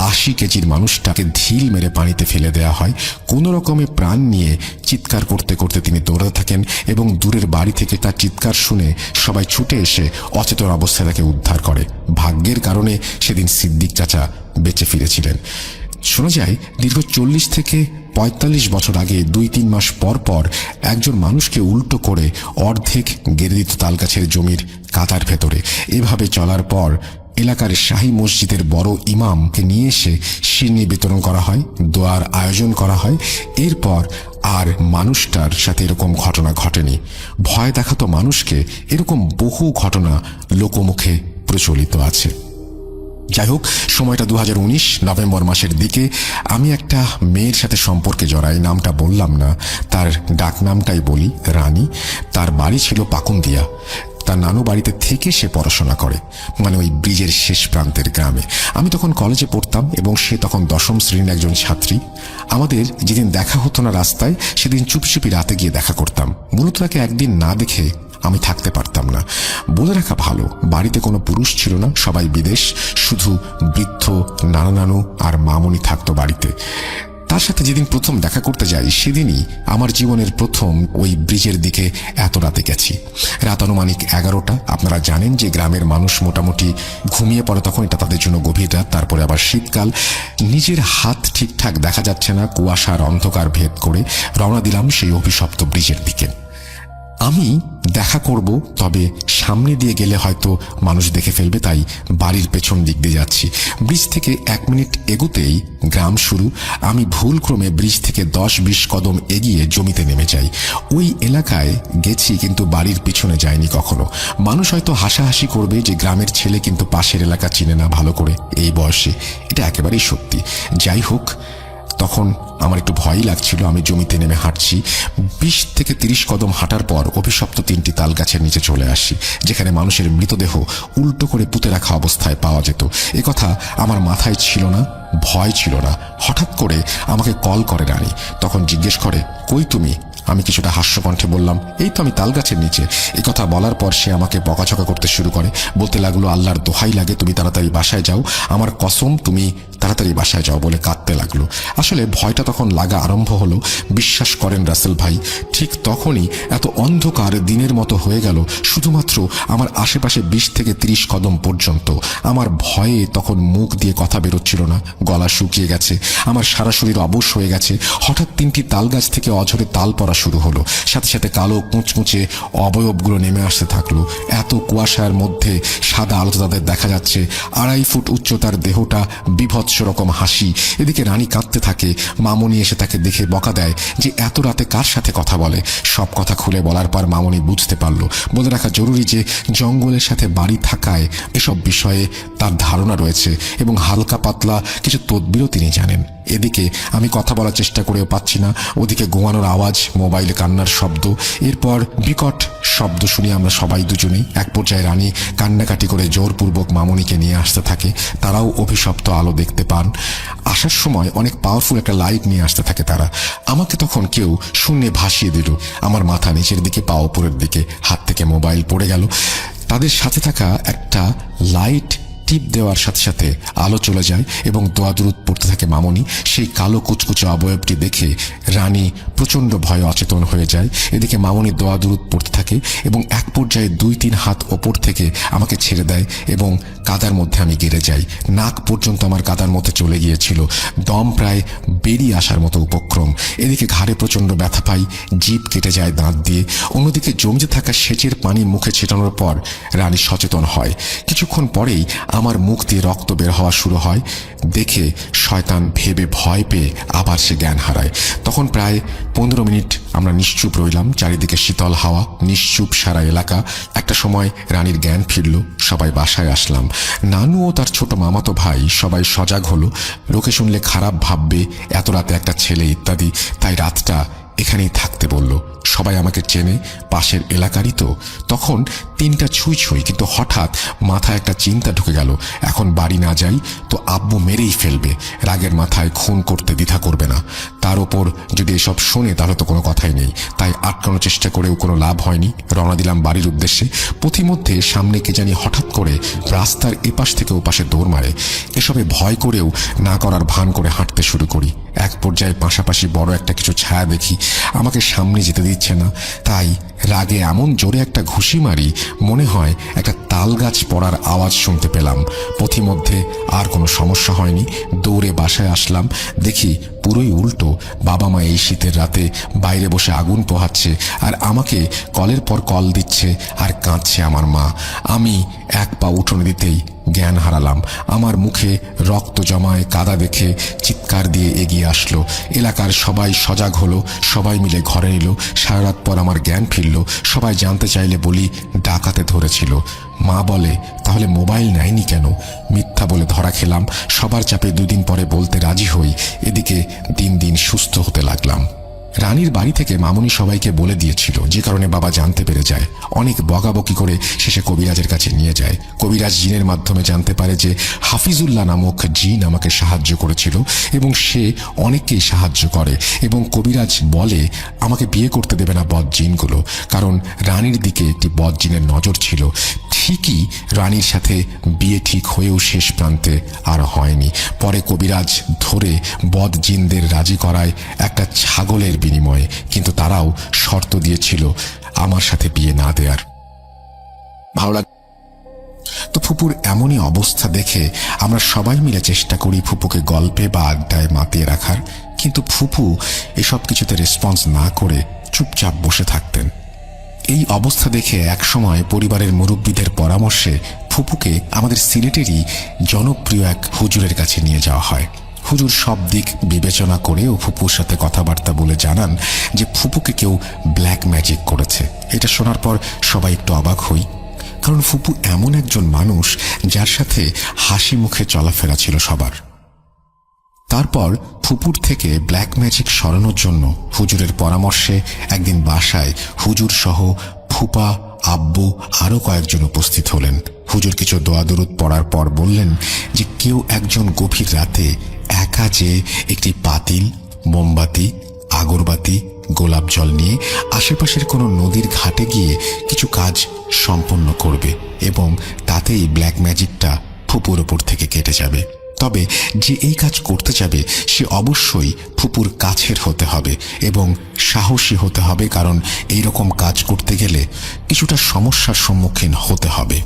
80 কেজির মানুষটাকে ঢিল মেরে পানিতে ফেলে দেওয়া হয়। কোনো রকমে প্রাণ নিয়ে চিৎকার করতে করতে তিনি দৌড়াতে থাকেন এবং দূরের বাড়ি থেকে তার চিৎকার শুনে সবাই ছুটে এসে অচেতন অবস্থায় তাকে উদ্ধার করে। ভাগ্যের কারণে সেদিন সিদ্দিক চাচা বেঁচে ফিরেছিলেন। শোনা যায় দীর্ঘ 40 থেকে 45 বছর আগে 2-3 মাস পর পর একজন মানুষকে উল্টো করে অর্ধেক গেড়ে দিত তালগাছের জমির কাদার ভেতরে। এভাবে চলার পর এলাকার শাহী মসজিদের বড় ইমামকে নিয়ে এসে শিরনি বিতরণ করা হয়, দোয়ার আয়োজন করা হয়। এরপর আর মানুষটার সাথে এরকম ঘটনা ঘটেনি। ভয় দেখাতো মানুষকে এরকম বহু ঘটনা লোকমুখে প্রচলিত আছে। যাই হোক, সময়টা 2019 নভেম্বর মাসের দিকে। আমি একটা মেয়ের সাথে সম্পর্কে জড়াই, নামটা বললাম না, তার ডাক নামটাই বলি, রানী। তার বাড়ি ছিল পাকুন্দিয়া। তার নানু বাড়িতে থেকে সে পড়াশোনা করে, মানে ওই ব্রিজের শেষ প্রান্তের গ্রামে। আমি তখন কলেজে পড়তাম এবং সে তখন 10ম শ্রেণীর একজন ছাত্রী। আমাদের যেদিন দেখা হতো না রাস্তায়, সেদিন চুপচুপি রাতে গিয়ে দেখা করতাম। মূলত তাকে একদিন না দেখে আমি থাকতে পারতাম না। বলে রাখা ভালো, বাড়িতে কোনো পুরুষ ছিল না, সবাই বিদেশ। শুধু বৃদ্ধ নানা নানু আর মামনি থাকতো বাড়িতে। তার সাথে যেদিন প্রথম দেখা করতে যাই সেদিনই আমার জীবনের প্রথম ওই ব্রিজের দিকে এত রাতে গেছি। রাত আনুমানিক 11টা। আপনারা জানেন যে গ্রামের মানুষ মোটামুটি ঘুমিয়ে পড়ে তখন, এটা তাদের জন্য গভীর রাত। তারপরে আবার শীতকাল। নিজের হাত ঠিকঠাক দেখা যাচ্ছে না, কুয়াশার অন্ধকার ভেদ করে রওনা দিলাম সেই অভিশপ্ত ব্রিজের দিকে। আমি দেখা করব, তবে সামনে দিয়ে গেলে হয়তো মানুষ দেখে ফেলবে, তাই বাড়ির পেছন দিক দিয়ে যাচ্ছি। ব্রিজ থেকে 1 মিনিট এগোতেই গ্রাম শুরু। আমি ভুলক্রমে ব্রিজ থেকে 10-20 কদম এগিয়ে জমিতে নেমে যাই। ওই এলাকায় গেছি কিন্তু বাড়ির পিছনে যাইনি কখনো। মানুষ হয়তো হাসাহাসি করবে যে গ্রামের ছেলে কিন্তু পাশের এলাকা চিনে না ভালো করে এই বয়সে। এটা একেবারেই সত্যি। যাই হোক, তখন আমার একটু ভয়ই লাগছিল। আমি জমিতে নেমে হাঁটছি। 20 থেকে 30 কদম হাঁটার পর অভিশপ্ত 3টি তাল গাছের নিচে চলে আসি, যেখানে মানুষের মৃতদেহ উল্টো করে পুঁতে রাখা অবস্থায় পাওয়া যেত। কথা আমার মাথায় ছিল না, ভয় ছিল না। হঠাৎ করে আমাকে কল করে রানী। তখন জিজ্ঞেস করে, কই তুমি? আমি কিছুটা হাস্যকণ্ঠে বললাম, এই তো আমি তাল গাছের নিচে। কথা বলার পর সে আমাকে বকাঝকা করতে শুরু করে। বলতে লাগলো, আল্লাহর দোহাই লাগে তুমি তাড়াতাড়ি বাসায় যাও, আমার কসম তুমি তাড়াতাড়ি বাসায় যাও, বলে কাঁদতে লাগলো। আসলে ভয়টা তখন লাগা আরম্ভ হলো। বিশ্বাস করেন রাসেল ভাই, ঠিক তখনই এত অন্ধকার দিনের মতো হয়ে গেল শুধুমাত্র আমার আশেপাশে 20 থেকে 30 কদম পর্যন্ত। আমার ভয়ে তখন মুখ দিয়ে কথা বেরোচ্ছিল না, গলা শুকিয়ে গেছে, আমার সারা শরীর অবশ হয়ে গেছে। হঠাৎ 3টি তাল গাছ থেকে অঝরে তাল পড়া পড়া শুরু হলো। সাথে সাথে কালো কুঁচকুঁচে অবয়বগুলো নেমে আসতে থাকলো। এত কুয়াশার মধ্যে সাদা আলো তাদের দেখা যাচ্ছে। 2.5 ফুট উচ্চতার দেহটা, বিভৎস রকম হাসি। এদিকে রানী কাঁদতে থাকে। মামনি এসে তাকে দেখে বকা দেয় যে এত রাতে কার সাথে কথা বলে। সব কথা খুলে বলার পর মামনি বুঝতে পারলো। বলে রাখা জরুরি যে জঙ্গলের সাথে বাড়ি থাকায় এসব বিষয়ে তার ধারণা রয়েছে এবং হালকা পাতলা কিছু তদবিরও তিনি জানেন। এদিকে আমি কথা বলার চেষ্টা করেও পাচ্ছি না। ওদিকে ঘুমানোর আওয়াজ, মোবাইলে কান্নার শব্দ। এরপর বিকট শব্দ শুনি আমরা সবাই দুজনেই। এক পর্যায়ে রানী কান্নাকাটি করে জোরপূর্বক মামনিকে নিয়ে আসতে থাকে। তারাও অভিশপ্ত আলো দেখতে পান। আসার সময় অনেক পাওয়ারফুল একটা লাইট নিয়ে আসতে থাকে তারা। আমাকে তখন কেউ শূন্যে ভাসিয়ে দিল। আমার মাথা নিচের দিকে, পা উপরের দিকে, হাত থেকে মোবাইল পড়ে গেল। তাদের সাথে থাকা একটা লাইট টিপ দেওয়ার সাথে সাথে আলো চলে যায় এবং দোয়া দুরুদ পড়তে থাকে মামনি। সেই কালো কুচকুচে অবয়বটি দেখে রানী প্রচণ্ড ভয়ে অচেতন হয়ে যায়। এদিকে মামনি দোয়া দুরুদ পড়তে থাকে এবং এক পর্যায়ে 2-3 হাত ওপর থেকে আমাকে ছেড়ে দেয় এবং কাদার মধ্যে আমি গেড়ে যাই। নাক পর্যন্ত আমার কাদার মধ্যে চলে গিয়েছিল। দম প্রায় বেরিয়ে আসার মতো উপক্রম। এদিকে ঘাড়ে প্রচণ্ড ব্যথা পাই, জিভ কেটে যায় দাঁত দিয়ে। অন্যদিকে জমতে থাকা সেচের পানি মুখে ছেটানোর পর রানী সচেতন হয়। কিছুক্ষণ পরেই আমার মুখ দিয়ে রক্ত বের হওয়া শুরু হয়। দেখে শয়তান ভেবে ভয় পেয়ে আবার সে জ্ঞান হারায়। তখন প্রায় 15 মিনিট আমরা নিশ্চুপ রইলাম। চারিদিকে শীতল হাওয়া, নিশ্চুপ সারা এলাকা। একটা সময় রানীর জ্ঞান ফিরল। সবাই বাসায় আসলাম। নানু ও তার ছোট মামাতো ভাই সবাই সজাগ হলো। লোকে শুনলে খারাপ ভাববে, এত রাতে একটা ছেলে ইত্যাদি, তাই রাতটা এখানেই থাকতে বলল। সবাই আমাকে চেনে, পাশের এলাকারই তো। তখন 3টা ছুঁই ছুঁই, কিন্তু হঠাৎ মাথায় একটা চিন্তা ঢুকে গেল। এখন বাড়ি না যাই তো আব্বু মেরেই ফেলবে। রাগের মাথায় খুন করতে দ্বিধা করবে না। তার ওপর যদি এসব শোনে তাহলে তো কোনো কথাই নেই। তাই আটকানোর চেষ্টা করেও কোনো লাভ হয়নি। রওনা দিলাম বাড়ির উদ্দেশ্যে। পথিমধ্যে সামনে কে জানি হঠাৎ করে রাস্তার এপাশ থেকে ওপাশে দৌড় মারে। এসবে ভয় করেও না করার ভান করে হাঁটতে শুরু করি। এক পর্যায়ে পাশাপাশি বড় একটা কিছু ছায়া দেখি, আমাকে সামনে যেতে দিচ্ছে না। তাই রাগে এমন জোরে একটা ঘুষি মারি, মনে হয় একটা তাল গাছ পড়ার আওয়াজ শুনতে পেলাম। পথিমধ্যে আর কোনো সমস্যা হয়নি। দৌড়ে বাসায় আসলাম। দেখি পুরোই উল্টো। বাবা মা এই শীতের রাতে বাইরে বসে আগুন পোহাচ্ছে আর আমাকে কলের পর কল দিচ্ছে আর কাঁদছে আমার মা। আমি এক পা উঠোনে দিতেই জ্ঞান হারালাম। আমার মুখে রক্ত জমায় কাদা দেখে চিৎকার দিয়ে এগিয়ে আসলো। এলাকার সবাই সজাগ হলো। সবাই মিলে ঘরে নিল। সারা রাত পর আমার জ্ঞান ফিরল। সবাই জানতে চাইলে বলি ডাকাতে ধরেছিল। মা বলে তাহলে মোবাইল নেয়নি কেন? মিথ্যা বলে ধরা খেলাম। সবার চাপে 2 দিন পরে বলতে রাজি হই। এদিকে দিন দিন সুস্থ হতে লাগলাম। রানীর বাড়ি থেকে মামনি সবাইকে বলে দিয়েছিল, যে কারণে বাবা জানতে পেরে যায়। অনেক বকাবকি করে শেষে কবিরাজের কাছে নিয়ে যায়। কবিরাজ জিনের মাধ্যমে জানতে পারে যে হাফিজুল্লাহ নামক জিন আমাকে সাহায্য করেছিল এবং সে অনেককেই সাহায্য করে। এবং কবিরাজ বলে আমাকে বিয়ে করতে দেবে না বদ জিনগুলো, কারণ রানীর দিকে একটি বদ জিনের নজর ছিল। ঠিকই রানীর সাথে বিয়ে ঠিক হয়েও শেষ প্রান্তে আর হয়নি। পরে কবিরাজ ধরে বদ জিনদের রাজি করায় একটা ছাগলের বিনিময়ে, কিন্তু তারাও শর্ত দিয়েছিল আমার সাথে বিয়ে না দেওয়ার। ভালো লাগে তো। ফুপুর এমনই অবস্থা দেখে আমরা সবাই মিলে চেষ্টা করি ফুপুকে গল্পে বা আড্ডায় মাতিয়ে রাখার, কিন্তু ফুপু এসব কিছুতে রেসপন্স না করে চুপচাপ বসে থাকতেন। এই অবস্থা দেখে একসময় পরিবারের মুরব্বীদের পরামর্শে ফুপুকে আমাদের সিলেটেরই জনপ্রিয় এক হুজুরের কাছে নিয়ে যাওয়া হয়। হুজুর সব দিক বিবেচনা করেও ফুপুর সাথে কথাবার্তা বলে জানান যে ফুপুকে কেউ ব্ল্যাক ম্যাজিক করেছে। এটা শোনার পর সবাই একটু অবাক হই, কারণ ফুপু এমন একজন মানুষ যার সাথে হাসি মুখে চলাফেরা ছিল সবার। তারপর ফুপুর থেকে ব্ল্যাক ম্যাজিক সরানোর জন্য হুজুরের পরামর্শে একদিন বাসায় হুজুর সহ ফুপা, আব্বু আরো কয়েকজন উপস্থিত হলেন। হুজুর কিছু দোয়া দরুদ পড়ার পর বললেন যে কেউ একজন গভীর রাতে একা যে একটি পাতিল, মোমবাতি, আগরবাতি, গোলাপ জল নিয়ে আশেপাশের কোনো নদীর ঘাটে গিয়ে কিছু কাজ সম্পন্ন করবে এবং তাতেই ব্ল্যাক ম্যাজিকটা ফুপুর ওপর থেকে কেটে যাবে। তবে যে এই কাজ করতে যাবে সে অবশ্যই ফুপুর কাছের হতে হবে এবং সাহসী হতে হবে, কারণ এইরকম কাজ করতে গেলে কিছুটা সমস্যার সম্মুখীন হতে হবে।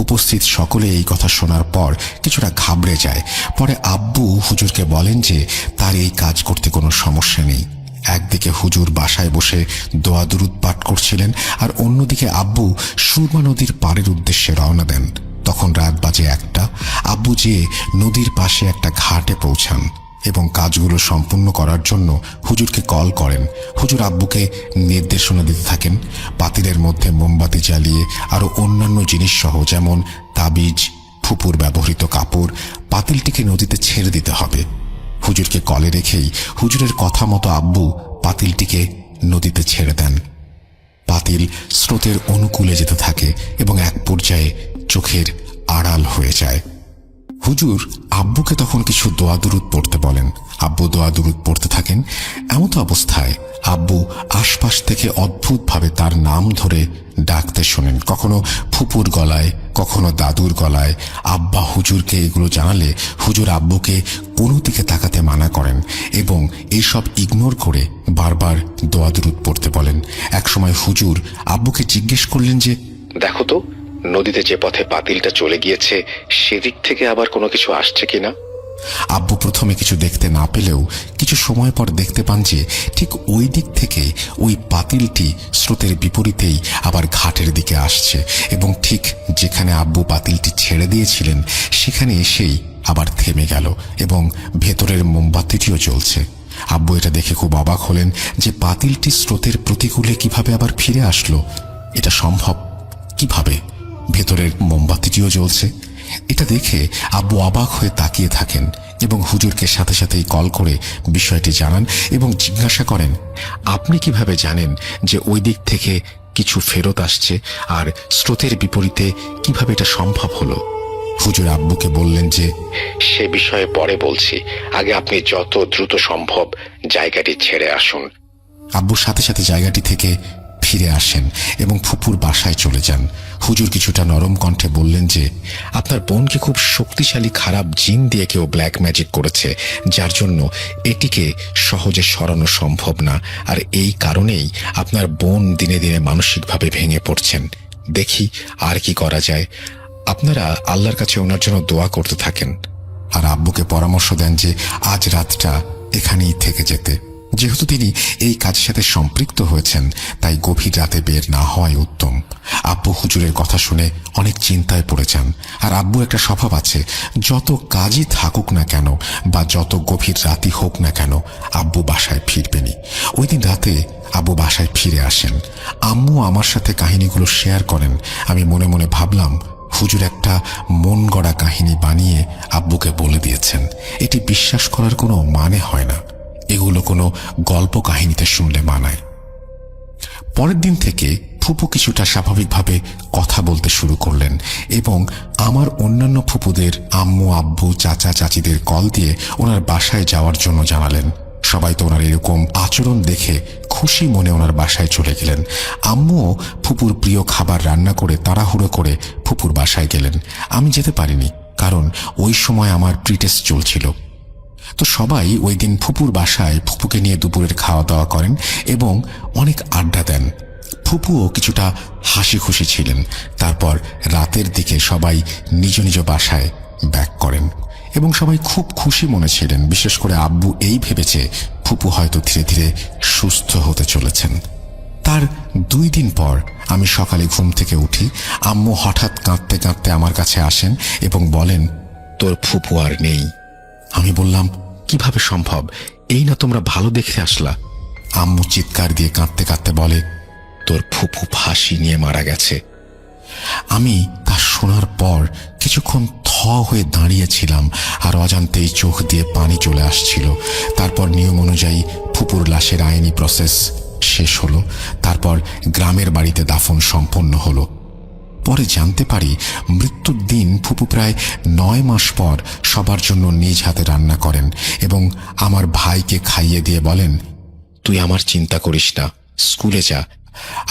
উপস্থিত সকলে এই কথা শোনার পর কিছুটা ঘাবড়ে যায়। পরে আব্বু হুজুরকে বলেন যে তার এই কাজ করতে কোনো সমস্যা নেই, একদিকে হুজুর বাসায় বসে দোয়া দুরুদ পাঠ করছিলেন, আর অন্যদিকে আব্বু সুরমা নদীর পাড়ের উদ্দেশ্যে রওনা দেন। তখন রাত বাজে 1টা। আব্বু যেয়ে নদীর পাশে একটা ঘাটে পৌঁছান এবং কাজগুলো সম্পূর্ণ করার জন্য হুজুরকে কল করেন। হুজুর আব্বুকে নির্দেশনা দিতে থাকেন, পাতিলের মধ্যে মোমবাতি জ্বালিয়ে আরও অন্যান্য জিনিস সহ, যেমন তাবিজ, ফুপুর ব্যবহৃত কাপড়, পাতিলটিকে নদীতে ছেড়ে দিতে হবে। হুজুরকে কলে রেখেই হুজুরের কথা মতো আব্বু পাতিলটিকে নদীতে ছেড়ে দেন। পাতিল স্রোতের অনুকূলে যেতে থাকে এবং এক পর্যায়ে চোখের আড়াল হয়ে যায়। হুজুর আব্বুকে তখন কিছু দোয়া দুরুদ পড়তে বলেন। আব্বু দোয়া দুরুদ পড়তে থাকেন। এমতো অবস্থায় আব্বু আশপাশ থেকে অদ্ভুতভাবে তার নাম ধরে ডাকতে শোনেন, কখনো ফুপুর গলায়, কখনো দাদুর গলায়। আব্বা হুজুরকে এগুলো জানালে হুজুর আব্বুকে কোনো দিকে তাকাতে মানা করেন এবং এইসব ইগনোর করে বারবার দোয়া দুরুদ পড়তে বলেন। একসময় হুজুর আব্বুকে জিজ্ঞেস করলেন যে, দেখো তো নদীতে যে পথে পাতিলটা চলে গিয়েছে সেদিক থেকে আবার কোনো কিছু আসছে কিনা। আব্বু প্রথমে কিছু দেখতে না পেলেও কিছু সময় পর দেখতে পান যে ঠিক ওই দিক থেকে ওই পাতিলটি স্রোতের বিপরীতেই আবার ঘাটের দিকে আসছে এবং ঠিক যেখানে আব্বু পাতিলটি ছেড়ে দিয়েছিলেন সেখানে এসেই আবার থেমে গেল এবং ভেতরের মোমবাতিটিও জ্বলছে। আব্বু এটা দেখে খুব অবাক হলেন যে পাতিলটি স্রোতের প্রতিকূলে কিভাবে আবার ফিরে আসলো। এটা সম্ভব কিভাবে? ভেতরের মোমবাতিটিও জ্বলছে। এটা দেখে আব্বু অবাক হয়ে তাকিয়ে থাকেন এবং হুজুরকে সাথে সাথেই কল করে বিষয়টি জানান এবং জিজ্ঞাসা করেন, আপনি কিভাবে জানেন যে ওই দিক থেকে কিছু ফেরত আসছে আর স্রোতের বিপরীতে কিভাবে এটা সম্ভব হলো? হুজুর আব্বুকে বললেন যে, সে বিষয়ে পরে বলছি, আগে আপনি যত দ্রুত সম্ভব জায়গাটি ছেড়ে আসুন। আব্বুর সাথে সাথে জায়গাটি থেকে ফিরে আসেন এবং ফুপুর বাসায় চলে যান। হুজুর কিছুটা নরম কণ্ঠে বললেন যে, আপনার বোনকে খুব শক্তিশালী খারাপ জিন দিয়ে কেউ ব্ল্যাক ম্যাজিক করেছে, যার জন্য এটিকে সহজে সরানো সম্ভব না, আর এই কারণেই আপনার বোন দিনে দিনে মানসিকভাবে ভেঙে পড়ছেন। দেখি আর কি করা যায়। আপনারা আল্লাহর কাছে ওনার জন্য দোয়া করতে থাকেন। আর আব্বুকে পরামর্শ দেন যে আজ রাতটা এখানেই থেকে যেতে। যেহেতু তিনি এই কাজের সাথে সম্পৃক্ত হয়েছেন তাই গভীর রাতে বের না হওয়াই উত্তম। আব্বু হুজুরের কথা শুনে অনেক চিন্তায় পড়ে যান। আর আব্বু একটা স্বভাব আছে, যত কাজই থাকুক না কেন বা যত গভীর রাতই হোক না কেন আব্বু বাসায় ফিরবেনই। ওই দিন রাতে আব্বু বাসায় ফিরে আসেন। আম্মু আমার সাথে কাহিনীগুলো শেয়ার করেন। আমি মনে মনে ভাবলাম, হুজুর একটা মন গড়া কাহিনী বানিয়ে আব্বুকে বলে দিয়েছেন। এটি বিশ্বাস করার কোনো মানে হয় না। এগুলো কোনো গল্প কাহিনীতে শুনলে মানায়। পরের দিন থেকে ফুপু কিছুটা স্বাভাবিকভাবে কথা বলতে শুরু করলেন এবং আমার অন্যান্য ফুপুদের আম্মু, আব্বু, চাচা, চাচিদের কল দিয়ে ওনার বাসায় যাওয়ার জন্য জানালেন। সবাই তো ওনার এরকম আচরণ দেখে খুশি মনে ওনার বাসায় চলে গেলেন। আম্মুও ফুপুর প্রিয় খাবার রান্না করে তাড়াহুড়ো করে ফুপুর বাসায় গেলেন। আমি যেতে পারিনি, কারণ ওই সময় আমার প্রিটেস্ট চলছিল। তো সবাই ওই দিন ফুপুর বাসায় ফুপুকে নিয়ে দুপুরের খাওয়া দাওয়া করেন এবং অনেক আড্ডা দেন। ফুপুও কিছুটা হাসি খুশি ছিলেন। তারপর রাতের দিকে সবাই নিজ নিজ বাসায় ব্যাক করেন এবং সবাই খুব খুশি মনে ছিলেন। বিশেষ করে আব্বু এই ভেবেছে ফুপু হয়তো ধীরে ধীরে সুস্থ হতে চলেছেন। তার 2 দিন পর আমি সকালে ঘুম থেকে উঠি। আম্মু হঠাৎ কাঁদতে কাঁদতে আমার কাছে আসেন এবং বলেন, তোর ফুপু আর নেই। আমি বললাম, কিভাবে সম্ভব? এই না তোমরা ভালো দেখে আসলা। আম্মু চিৎকার দিয়ে কাঁদতে কাঁদতে বলে, তোর ফুপু ফাঁসি নিয়ে মারা গেছে। আমি তা শোনার পর কিছুক্ষণ থ হয়ে দাঁড়িয়েছিলাম আর অজান্তেই চোখ দিয়ে পানি চলে আসছিল। তারপর নিয়ম অনুযায়ী ফুপুর লাশের আইনি প্রসেস শেষ হলো। তারপর গ্রামের বাড়িতে দাফন সম্পন্ন হলো। পরে জানতে পারি মৃত্যুর দিন ফুপু প্রায় 9 মাস পর সবার জন্য নিজ হাতে রান্না করেন এবং আমার ভাইকে খাইয়ে দিয়ে বলেন, তুই আমার চিন্তা করিস না, স্কুলে যা।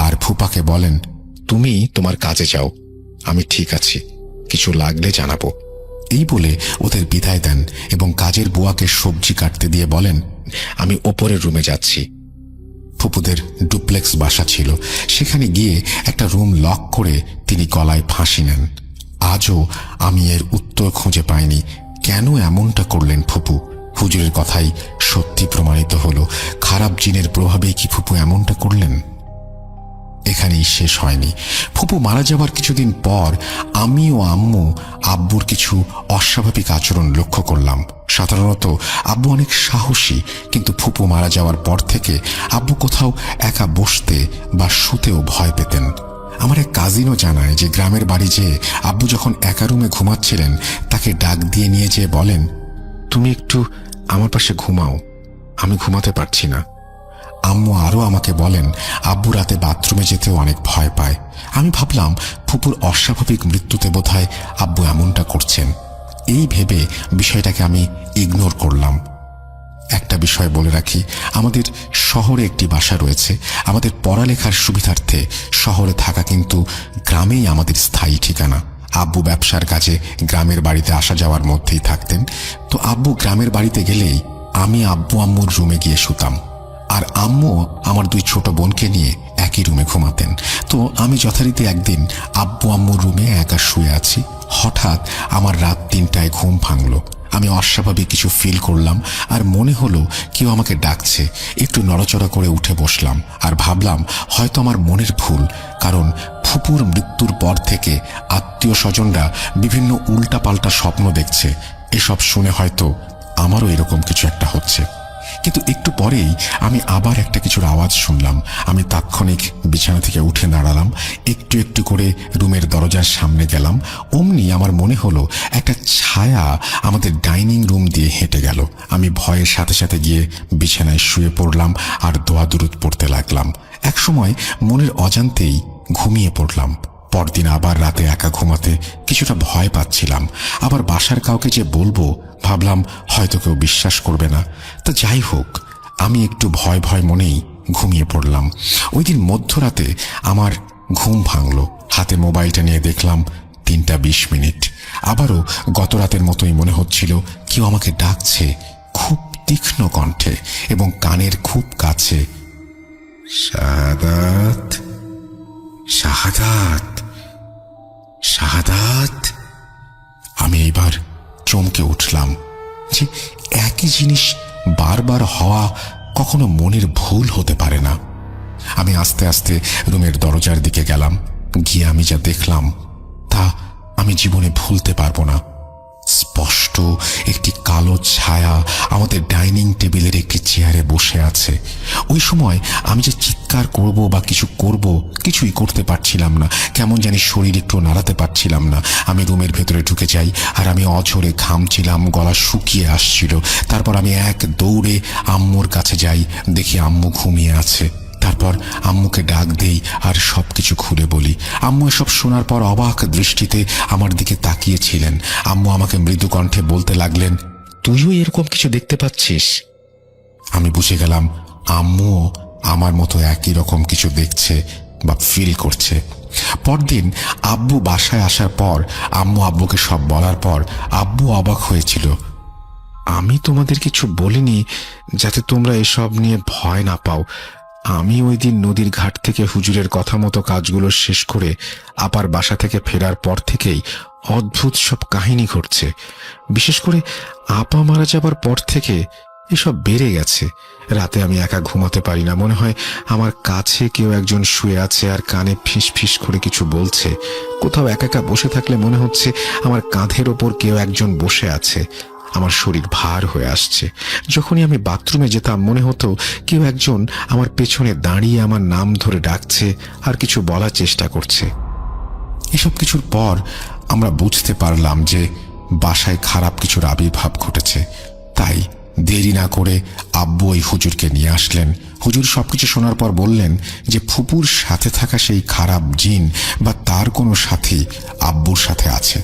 আর ফুপাকে বলেন, তুমি তোমার কাজে যাও, আমি ঠিক আছি, কিছু লাগলে জানাবো। এই বলে ওদের বিদায় দেন এবং কাজের বুয়াকে সবজি কাটতে দিয়ে বলেন, আমি ওপরের রুমে যাচ্ছি। ফুপুদের ডুপ্লেক্স বাসা ছিল, সেখানে গিয়ে একটা রুম লক করে তিনি গলায় ফাঁসি নেন। আজও আমি এর উত্তর খুঁজে পাইনি, কেন এমনটা করলেন ফুপু। হুজুরের কথাই সত্যি প্রমাণিত হলো। খারাপ জিনের প্রভাবেই কি ফুপু এমনটা করলেন? এখানেই শেষ হয়নি। ফুপু মারা যাবার কিছুদিন পর আমি ও আম্মু আব্বুর কিছু অস্বাভাবিক আচরণ লক্ষ্য করলাম। সাধারণত আব্বু অনেক সাহসী, কিন্তু ফুপু মারা যাওয়ার পর থেকে আব্বু কোথাও একা বসতে বা শুতেও ভয় পেতেন। আমার এক কাজিনও জানায় যে গ্রামের বাড়ি যেয়ে আব্বু যখন একা রুমে ঘুমাচ্ছিলেন তাকে ডাক দিয়ে নিয়ে যেয়ে বলেন, তুমি একটু আমার পাশে ঘুমাও, আমি ঘুমাতে পারছি না। আম্মু আরও আমাকে বলেন আব্বু রাতে বাথরুমে যেতেও অনেক ভয় পায়। আমি ভাবলাম ফুপুর অস্বাভাবিক মৃত্যুতে বোধহয় আব্বু এমনটা করছেন। এই ভেবে বিষয়টাকে আমি ইগনোর করলাম। একটা বিষয় বলে রাখি, আমাদের শহরে একটি বাসা রয়েছে। আমাদের পড়ালেখার সুবিধার্থে শহরে থাকা, কিন্তু গ্রামেই আমাদের স্থায়ী ঠিকানা। আব্বু ব্যবসার কাজে গ্রামের বাড়িতে আসা যাওয়ার মধ্যেই থাকতেন। তো আব্বু গ্রামের বাড়িতে গেলেই আমি আব্বু আম্মুর রুমে গিয়ে শুতাম, আর আম্মু আমার দুই ছোট বোনকে নিয়ে একই রুমে ঘুমাতেন। তো আমি যথারীতি একদিন আব্বু আম্মুর রুমে একা শুয়ে আছি। হঠাৎ আমার রাত 3টায় ঘুম ভাঙল। আমি অস্বাভাবিক কিছু ফিল করলাম, আর মনে হলো কেউ আমাকে ডাকছে। একটু নড়াচড়া করে উঠে বসলাম আর ভাবলাম হয়তো আমার মনের ভুল, কারণ ফুপুর মৃত্যুর পর থেকে আত্মীয় স্বজনরা বিভিন্ন উল্টাপাল্টা স্বপ্ন দেখছে। এসব শুনে হয়তো আমারও এরকম কিছু একটা হচ্ছে। কিন্তু একটু পরেই আমি আবার একটা কিছুর আওয়াজ শুনলাম। আমি তাৎক্ষণিক বিছানা থেকে উঠে দাঁড়ালাম, একটু একটু করে রুমের দরজার সামনে গেলাম। অমনি আমার মনে হলো একটা ছায়া আমাদের ডাইনিং রুম দিয়ে হেঁটে গেল। আমি ভয়ের সাথে সাথে গিয়ে বিছানায় শুয়ে পড়লাম আর দোয়া দুরুদ পড়তে লাগলাম। একসময় মনের অজান্তেই ঘুমিয়ে পড়লাম। পরদিন আবার রাতে একা ঘুমাতে কিছুটা ভয় পাচ্ছিলাম। আবার বাসার কাউকে যে বলবো ভাবলাম হয়তো কেউ বিশ্বাস করবে না। তা যাই হোক, আমি একটু ভয় ভয় মনেই ঘুমিয়ে পড়লাম। ওই দিন মধ্যরাতে আমার ঘুম ভাঙল। হাতে মোবাইলটা নিয়ে দেখলাম 3:20। আবারও গত রাতের মতোই মনে হচ্ছিল কেউ আমাকে ডাকছে, খুব তীক্ষ্ণ কণ্ঠে এবং কানের খুব কাছে। শাহাদাত, শাহাদাত, শাহাদাত। আমি এবার চমকে উঠলাম যে একই জিনিস বারবার হওয়া কখনো মনের ভুল হতে পারে না। আমি আস্তে আস্তে রুমের দরজার দিকে গেলাম। গিয়ে আমি যা দেখলাম তা আমি জীবনে ভুলতে পারবো না। স্পষ্ট একটি কালো ছায়া আমাদের ডাইনিং টেবিলের একটি চেয়ারে বসে আছে। ওই সময় আমি যে চিৎকার করব বা কিছু করব, কিছুই করতে পারছিলাম না। কেমন জানি শরীর একটু নাড়াতে পারছিলাম না। আমি রুমের ভেতরে ঢুকে যাই, আর আমি অঝরে ঘামছিলাম, গলা শুকিয়ে আসছিল। তারপর আমি এক দৌড়ে আম্মুর কাছে যাই, দেখি আম্মু ঘুমিয়ে আছে। তারপর আম্মুকে ডাক দেই আর সবকিছু খুলে বলি। আম্মু এসব শোনার পর অবাক দৃষ্টিতে আমার দিকে তাকিয়েছিলেন। আম্মু আমাকে মৃদু কণ্ঠে বলতে লাগলেন, তুইও এরকম কিছু দেখতে পাচ্ছিস? আমি বুঝে গেলাম আম্মুও আমার মতো একই রকম কিছু দেখছে বা ফিল করছে। পরদিন আব্বু বাসায় আসার পর আম্মু আব্বুকে সব বলার পর আব্বু অবাক হয়েছিল। আমি তোমাদের কিছু বলিনি যাতে তোমরা এসব নিয়ে ভয় না পাও। আমি ওই দিন নদীর ঘাট থেকে হুজুরের কথা মতো কাজগুলো শেষ করে আবার বাসা থেকে ফেরার পর থেকেই অদ্ভুত সব কাহিনী ঘটছে। বিশেষ করে আপা মারা যাবার পর থেকে এসব বেড়ে গেছে। রাতে আমি একা ঘুমাতে পারি না। মনে হয় আমার কাছে কেউ একজন শুয়ে আছে আর কানে ফিস ফিস করে কিছু বলছে। কোথাও একা একা বসে থাকলে মনে হচ্ছে আমার কাঁধের ওপর কেউ একজন বসে আছে। আমার শরীর ভার হয়ে আসছে। যখনই আমি বাথরুমে যেতাম মনে হতো কেউ একজন আমার পেছনে দাঁড়িয়ে আমার নাম ধরে ডাকছে আর কিছু বলার চেষ্টা করছে। এসব কিছুর পর আমরা বুঝতে পারলাম যে বাসায় খারাপ কিছুর আবির্ভাব ঘটেছে। তাই দেরি না করে আব্বু ওই হুজুরকে নিয়ে আসলেন। হুজুর সবকিছু শোনার পর বললেন যে ফুপুর সাথে থাকা সেই খারাপ জিন বা তার কোনো সাথী আব্বুর সাথে আছে।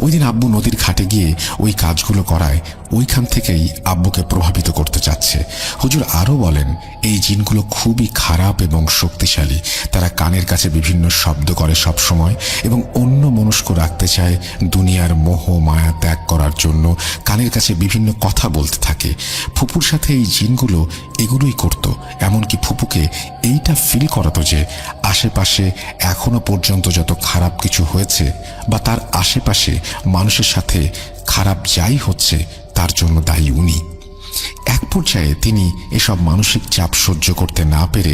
ওই দিন আব্বু নদীর ঘাটে গিয়ে ওই কাজগুলো করায় ওইখান থেকেই আব্বুকে প্রভাবিত করতে চাচ্ছে। হুজুর আরও বলেন এই জিনগুলো খুবই খারাপ এবং শক্তিশালী। তারা কানের কাছে বিভিন্ন শব্দ করে সব সময় এবং অন্য মনস্ক রাখতে চায়। দুনিয়ার মোহ মায়া ত্যাগ করার জন্য কানের কাছে বিভিন্ন কথা বলতে থাকে। ফুপুর সাথে এই জিনগুলো এগুলোই করত। এমনকি ফুপুকে এইটা ফিল করাতো যে আশেপাশে এখনো পর্যন্ত যত খারাপ কিছু হয়েছে বা তার আশেপাশে মানুষের সাথে খারাপ যাই হচ্ছে তার জন্য দায়ী উনি। এক পর্যায়ে তিনি এসব মানসিক চাপ সহ্য করতে না পেরে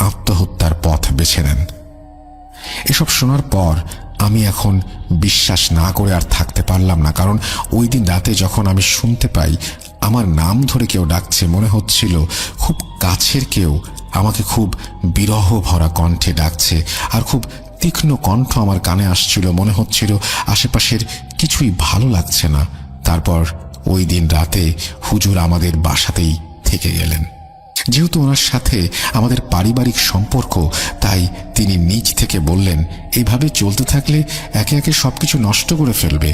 আত্মহত্যার পথ বেছে নেন। এসব শোনার পর আমি এখন বিশ্বাস না করে আর থাকতে পারলাম না, কারণ ওই দিন রাতে যখন আমি শুনতে পাই আমার নাম ধরে কেউ ডাকছে, মনে হচ্ছিল খুব কাছের কেউ আমাকে খুব বিরহ ভরা কণ্ঠে ডাকছে, আর খুব তীক্ষ্ণ কণ্ঠ আমার কানে আসছিল। মনে হচ্ছিল আশেপাশের কিছুই ভালো লাগছে না। তারপর ওই দিন রাতে হুজুর আমাদের বাসাতেই থেকে গেলেন। যেহেতু ওনার সাথে আমাদের পারিবারিক সম্পর্ক, তাই তিনি নিজ থেকে বললেন এইভাবে চলতে থাকলে একে একে সবকিছু নষ্ট করে ফেলবে।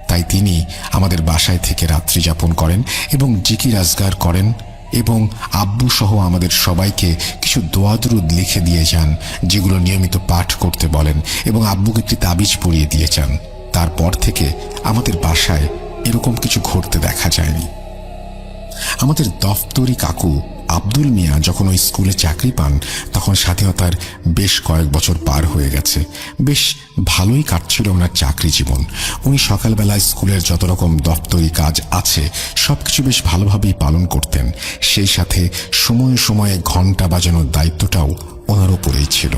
তাই তিনি আমাদের বাসায় থেকে রাত্রি যাপন করেন এবং জিকির আজগার করেন এবং আব্বু সহ আমাদের সবাইকে কিছু দোয়া দুরুদ লিখে দিয়ে যান, যেগুলো নিয়মিত পাঠ করতে বলেন, এবং আব্বুকে একটি তাবিজ পরিয়ে দিয়ে যান। তারপর থেকে আমাদের বাসায় এরকম কিছু ঘটতে দেখা যায়নি। আমাদের দফতরি কাকু আব্দুল মিয়া যখন ওই স্কুলে চাকরি পান, তখন স্বাধীনতার বেশ কয়েক বছর পার হয়ে গেছে। বেশ ভালোই কাটছিল ওনার চাকরি জীবন। উনি সকালবেলা স্কুলের যত রকম দফতরি কাজ আছে সবকিছু বেশ ভালোভাবেই পালন করতেন। সেই সাথে সময়ে সময়ে ঘন্টা বাজানোর দায়িত্বটাও ওনার উপরেই ছিল।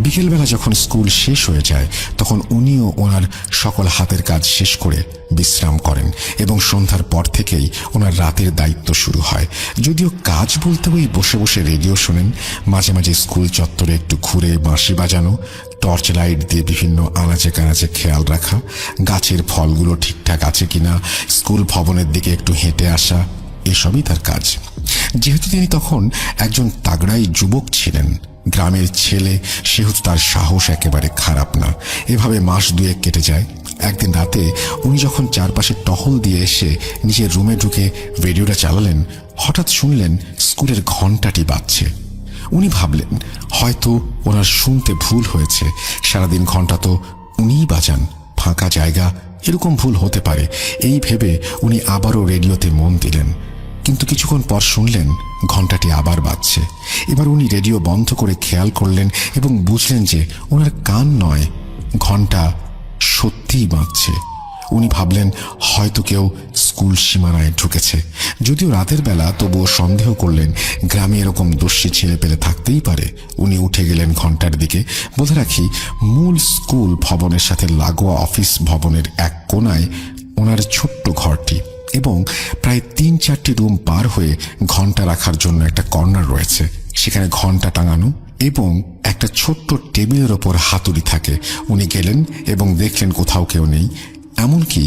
বিকেলবেলা যখন স্কুল শেষ হয়ে যায় তখন উনিও ওনার সকল হাতের কাজ শেষ করে বিশ্রাম করেন এবং সন্ধ্যার পর থেকেই ওনার রাতের দায়িত্ব শুরু হয়। যদিও কাজ বলতে ওই বসে বসে রেডিও শোনেন, মাঝে মাঝে স্কুল চত্বরে একটু ঘুরে বাঁশি বাজানো, টর্চ লাইট দিয়ে বিভিন্ন আনাচে কানাচে খেয়াল রাখা, গাছের ফলগুলো ঠিকঠাক আছে কিনা, স্কুল ভবনের দিকে একটু হেঁটে আসা, এসবই তার কাজ। যেহেতু তিনি তখন একজন তাগড়াই যুবক ছিলেন, গ্রামের ছেলে, সেহেতু তার সাহস একেবারে খারাপ না। এভাবে মাস দুয়েক কেটে যায়। একদিন রাতে উনি যখন চারপাশে টহল দিয়ে এসে নিজের রুমে ঢুকে রেডিওটা চালালেন, হঠাৎ শুনলেন স্কুলের ঘণ্টাটি বাজছে। উনি ভাবলেন হয়তো ওনার শুনতে ভুল হয়েছে, সারাদিন ঘণ্টা তো উনিই বাজান, ফাঁকা জায়গা, এরকম ভুল হতে পারে। এই ভেবে উনি আবারও রেডিওতে মন দিলেন, কিন্তু কিছুক্ষণ পর শুনলেন ঘণ্টাটি আবার বাজছে। এবার উনি রেডিও বন্ধ করে খেয়াল করলেন এবং বুঝলেন যে ওনার কান নয়, ঘণ্টা সত্যিই বাজছে। উনি ভাবলেন হয়তো কেউ স্কুল সীমানায় ঢুকেছে। যদিও রাতের বেলা, তবুও সন্দেহ করলেন গ্রামে এরকম দস্যি ছেলে পেলে থাকতেই পারে। উনি উঠে গেলেন ঘণ্টার দিকে। বলে রাখি, মূল স্কুল ভবনের সাথে লাগোয়া অফিস ভবনের এক কোনায় ওনার ছোট্ট ঘরটি, এবং প্রায় ৩-৪টি রুম পার হয়ে ঘণ্টা রাখার জন্য একটা কর্নার রয়েছে। সেখানে ঘণ্টা টাঙানো এবং একটা ছোট্ট টেবিলের ওপর হাতুড়ি থাকে। উনি গেলেন এবং দেখলেন কোথাও কেউ নেই, এমনকি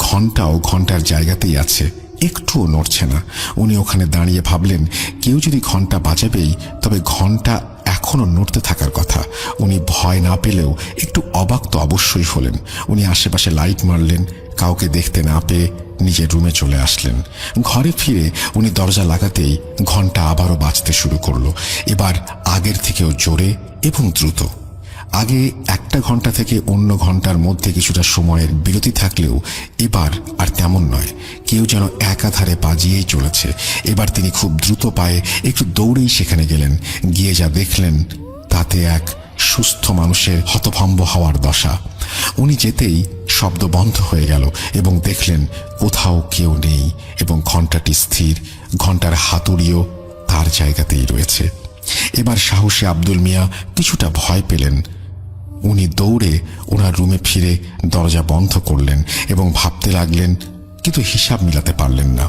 ঘণ্টাও ঘণ্টার জায়গাতেই আছে, একটুও নড়ছে না। উনি ওখানে দাঁড়িয়ে ভাবলেন কেউ যদি ঘণ্টা বাজাবেই, তবে ঘণ্টা এখনো নড়তে থাকার কথা। উনি ভয় না পেলেও একটু অবাক তো অবশ্যই হলেন। উনি আশেপাশে লাইট মারলেন, কাউকে দেখতে না পেয়ে নিজের রুমে চলে আসলেন। ঘরে ফিরে উনি দরজা লাগাতেই ঘণ্টা আবারও বাজতে শুরু করলো, এবার আগের থেকেও জোরে এবং দ্রুত। আগে একটা ঘণ্টা থেকে অন্য ঘণ্টার মধ্যে কিছুটা সময়ের বিরতি থাকলেও এবার আর তেমন নয়, কেউ যেন একাধারে বাজিয়েই চলেছে। এবার তিনি খুব দ্রুত পায়ে একটু দৌড়েই সেখানে গেলেন। গিয়ে যা দেখলেন তাতে এক সুস্থ মানুষের হতভম্ব হওয়ার দশা। উনি যেতেই শব্দ বন্ধ হয়ে গেল এবং দেখলেন কোথাও কেউ নেই এবং ঘণ্টাটি স্থির, ঘণ্টার হাতুড়িও তার জায়গাতেই রয়েছে। এবার সাহসী আব্দুল মিয়া কিছুটা ভয় পেলেন। উনি দৌড়ে ওনার রুমে ফিরে দরজা বন্ধ করলেন এবং ভাবতে লাগলেন, কিন্তু হিসাব মিলাতে পারলেন না,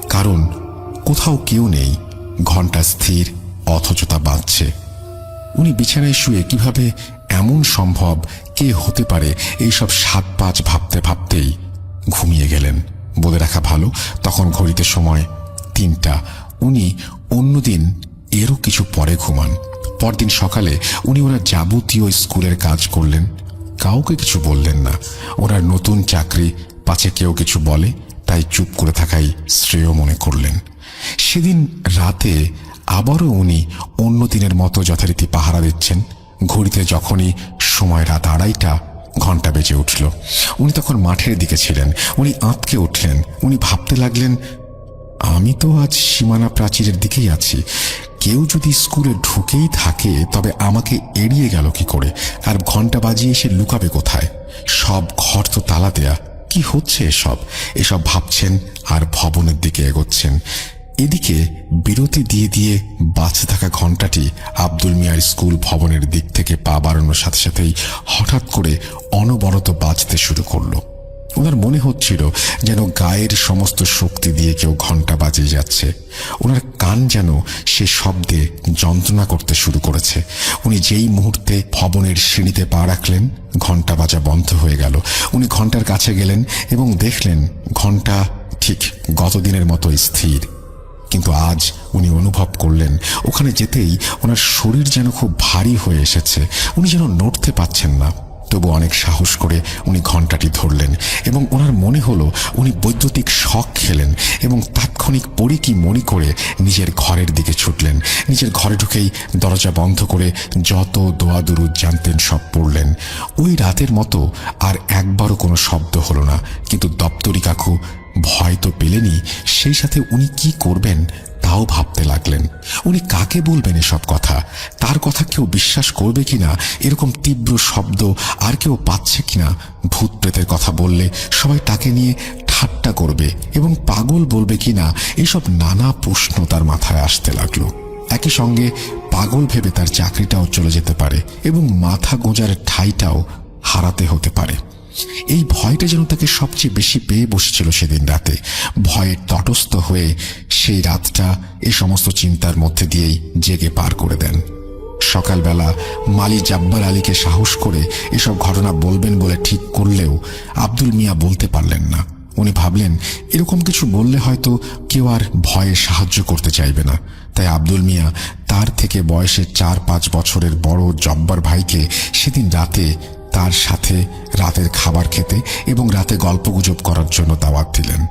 কারণ কোথাও কেউ নেই, ঘণ্টা স্থির, অথচ তা বাজছে। উনি বিছানায় শুয়ে কিভাবে এমন সম্ভব, কে হতে পারে, এইসব ৭-৫ ভাবতে ভাবতেই ঘুমিয়ে গেলেন। বলে রাখা ভালো, তখন ঘড়িতে সময় ৩টা। উনি অন্যদিন এরও কিছু পরে ঘুমান। পরদিন সকালে উনি ওনার যাবতীয় স্কুলের কাজ করলেন, কাউকে কিছু বললেন না। ওনার নতুন চাকরি, পাছে কেউ কিছু বলে, তাই চুপ করে থাকাই শ্রেয় মনে করলেন। সেদিন রাতে আবারও উনি অন্য দিনের মতো যথারীতি পাহারা দিচ্ছেন। ঘড়িতে যখনই সময় রাত ২:৩০, ঘণ্টা বেজে উঠল। উনি তখন মাঠের দিকে ছিলেন। উনি আঁতকে উঠলেন। উনি ভাবতে লাগলেন, আমি তো আজ সীমানা প্রাচীরের দিকেই আছি, কেউ যদি স্কুলে ঢুকেই থাকে তবে আমাকে এড়িয়ে গেল কি করে, আর ঘণ্টা বাজিয়ে এসে লুকাবে কোথায়? সব ঘর তো তালা দেয়া, কি হচ্ছে এসব ভাবছেন আর ভবনের দিকে এগোচ্ছেন। এদিকে বিরতি দিয়ে দিয়ে বাজতে থাকা ঘণ্টাটি আব্দুল মিয়ার স্কুল ভবনের দিক থেকে পা বাড়ানোর সাথে সাথেই হঠাৎ করে অনবরত বাজতে শুরু করলো। ওনার মনে হচ্ছিল যেন গায়ের সমস্ত শক্তি দিয়ে কেউ ঘণ্টা বাজিয়ে যাচ্ছে। ওনার কান যেন সে শব্দে যন্ত্রণা করতে শুরু করেছে। উনি যেই মুহূর্তে ভবনের সিঁড়িতে পা রাখলেন, ঘণ্টা বাজা বন্ধ হয়ে গেল। উনি ঘণ্টার কাছে গেলেন এবং দেখলেন ঘণ্টা ঠিক গতদিনের মতো স্থির। কিন্তু আজ উনি অনুভব করলেন ওখানে যেতেই ওনার শরীর যেন খুব ভারী হয়ে এসেছে। উনি যেন নড়তে পারছেন না। তবু অনেক সাহস করে উনি ঘণ্টাটি ধরলেন এবং ওনার মনে হলো উনি বৈদ্যুতিক শক খেলেন এবং তাৎক্ষণিক পড়ি কি মনে করে নিজের ঘরের দিকে ছুটলেন। নিজের ঘরে ঢুকেই দরজা বন্ধ করে যত দোয়া দুরুদ জানতেন সব পড়লেন। ওই রাতের মতো আর একবারও কোনো শব্দ হলো না। কিন্তু দপ্তরি কাকু ভয় তো পেলেনই, সেই সাথে উনি কি করবেন তাও ভাবতে লাগলেন। উনি কাকে বলবেন এসব কথা? তার কথা কেউ বিশ্বাস করবে কিনা? এরকম তীব্র শব্দ আর কেউ পাচ্ছে কিনা? ভূত প্রেতের কথা বললে সবাই তাকে নিয়ে ঠাট্টা করবে এবং পাগল বলবে কিনা, এসব নানা প্রশ্ন তার মাথায় আসতে লাগলো। একই সঙ্গে পাগল ভেবে তার চাকরিটাও চলে যেতে পারে এবং মাথা গোঁজার ঠাঁইটাও হারাতে হতে পারে। এই ভয়টা যেন তাকে সবচেয়ে বেশি পেয়ে বসেছিল সেদিন রাতে। ভয়ে তটস্থ হয়ে সেই রাতটা এই সমস্ত চিন্তার মধ্যে দিয়েই জেগে পার করে দেন। সকালবেলা মালি জাব্বার আলীকে সাহস করে এসব ঘটনা বলবেন বলে ঠিক করলেও আব্দুল মিয়া বলতে পারলেন না। উনি ভাবলেন এরকম কিছু বললে হয়তো কেউ আর ভয়ে সাহায্য করতে চাইবে না। তাই আব্দুল মিয়া তার থেকে বয়সে 4-5 বছরের বড় জব্বার ভাইকে সেদিন রাতে তার সাথে রাতের খাবার খেতে এবং রাতে গল্পগুজব করার জন্য দাওয়াত দিলেন।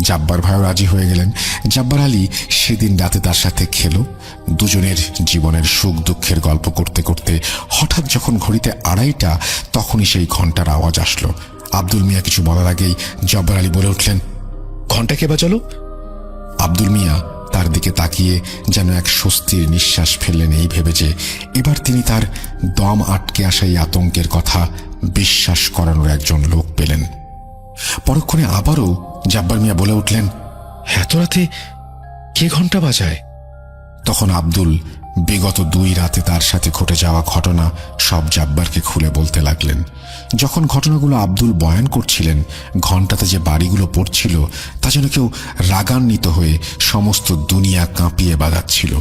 জাব্বার ভাইও রাজি হয়ে গেলেন। জাব্বার আলী সেদিন রাতে তার সাথে খেল। দুজনের জীবনের সুখ দুঃখের গল্প করতে করতে হঠাৎ যখন ঘড়িতে 2:30 তখনই সেই ঘণ্টার আওয়াজ আসলো। আব্দুল মিয়া কিছু বলার আগেই জাব্বার আলী বলে উঠলেন, ঘণ্টা কে বাজালো? আব্দুল মিয়া তার দিকে তাকিয়ে যেন এক স্বস্তির নিঃশ্বাস ফেললেন, এই ভেবে যে এবার তিনি তার দম আটকে আসা এই আতঙ্কের কথা বিশ্বাস করানোর একজন লোক পেলেন। পরক্ষণে আবারও জাব্বার মিয়া বলে উঠলেন, এত রাতে কে ঘণ্টা বাজায়? তখন আব্দুল বিগত 2 রাতে তার সাথে ঘটে যাওয়া ঘটনা সব জাব্বারকে খুলে বলতে লাগলেন। যখন ঘটনাগুলো আব্দুল বয়ান করছিলেন, ঘণ্টাতে যে বাড়িগুলো পড়ছিল তা যেন কেউ রাগান্বিত হয়ে সমস্ত দুনিয়া কাঁপিয়ে বাজাচ্ছিল।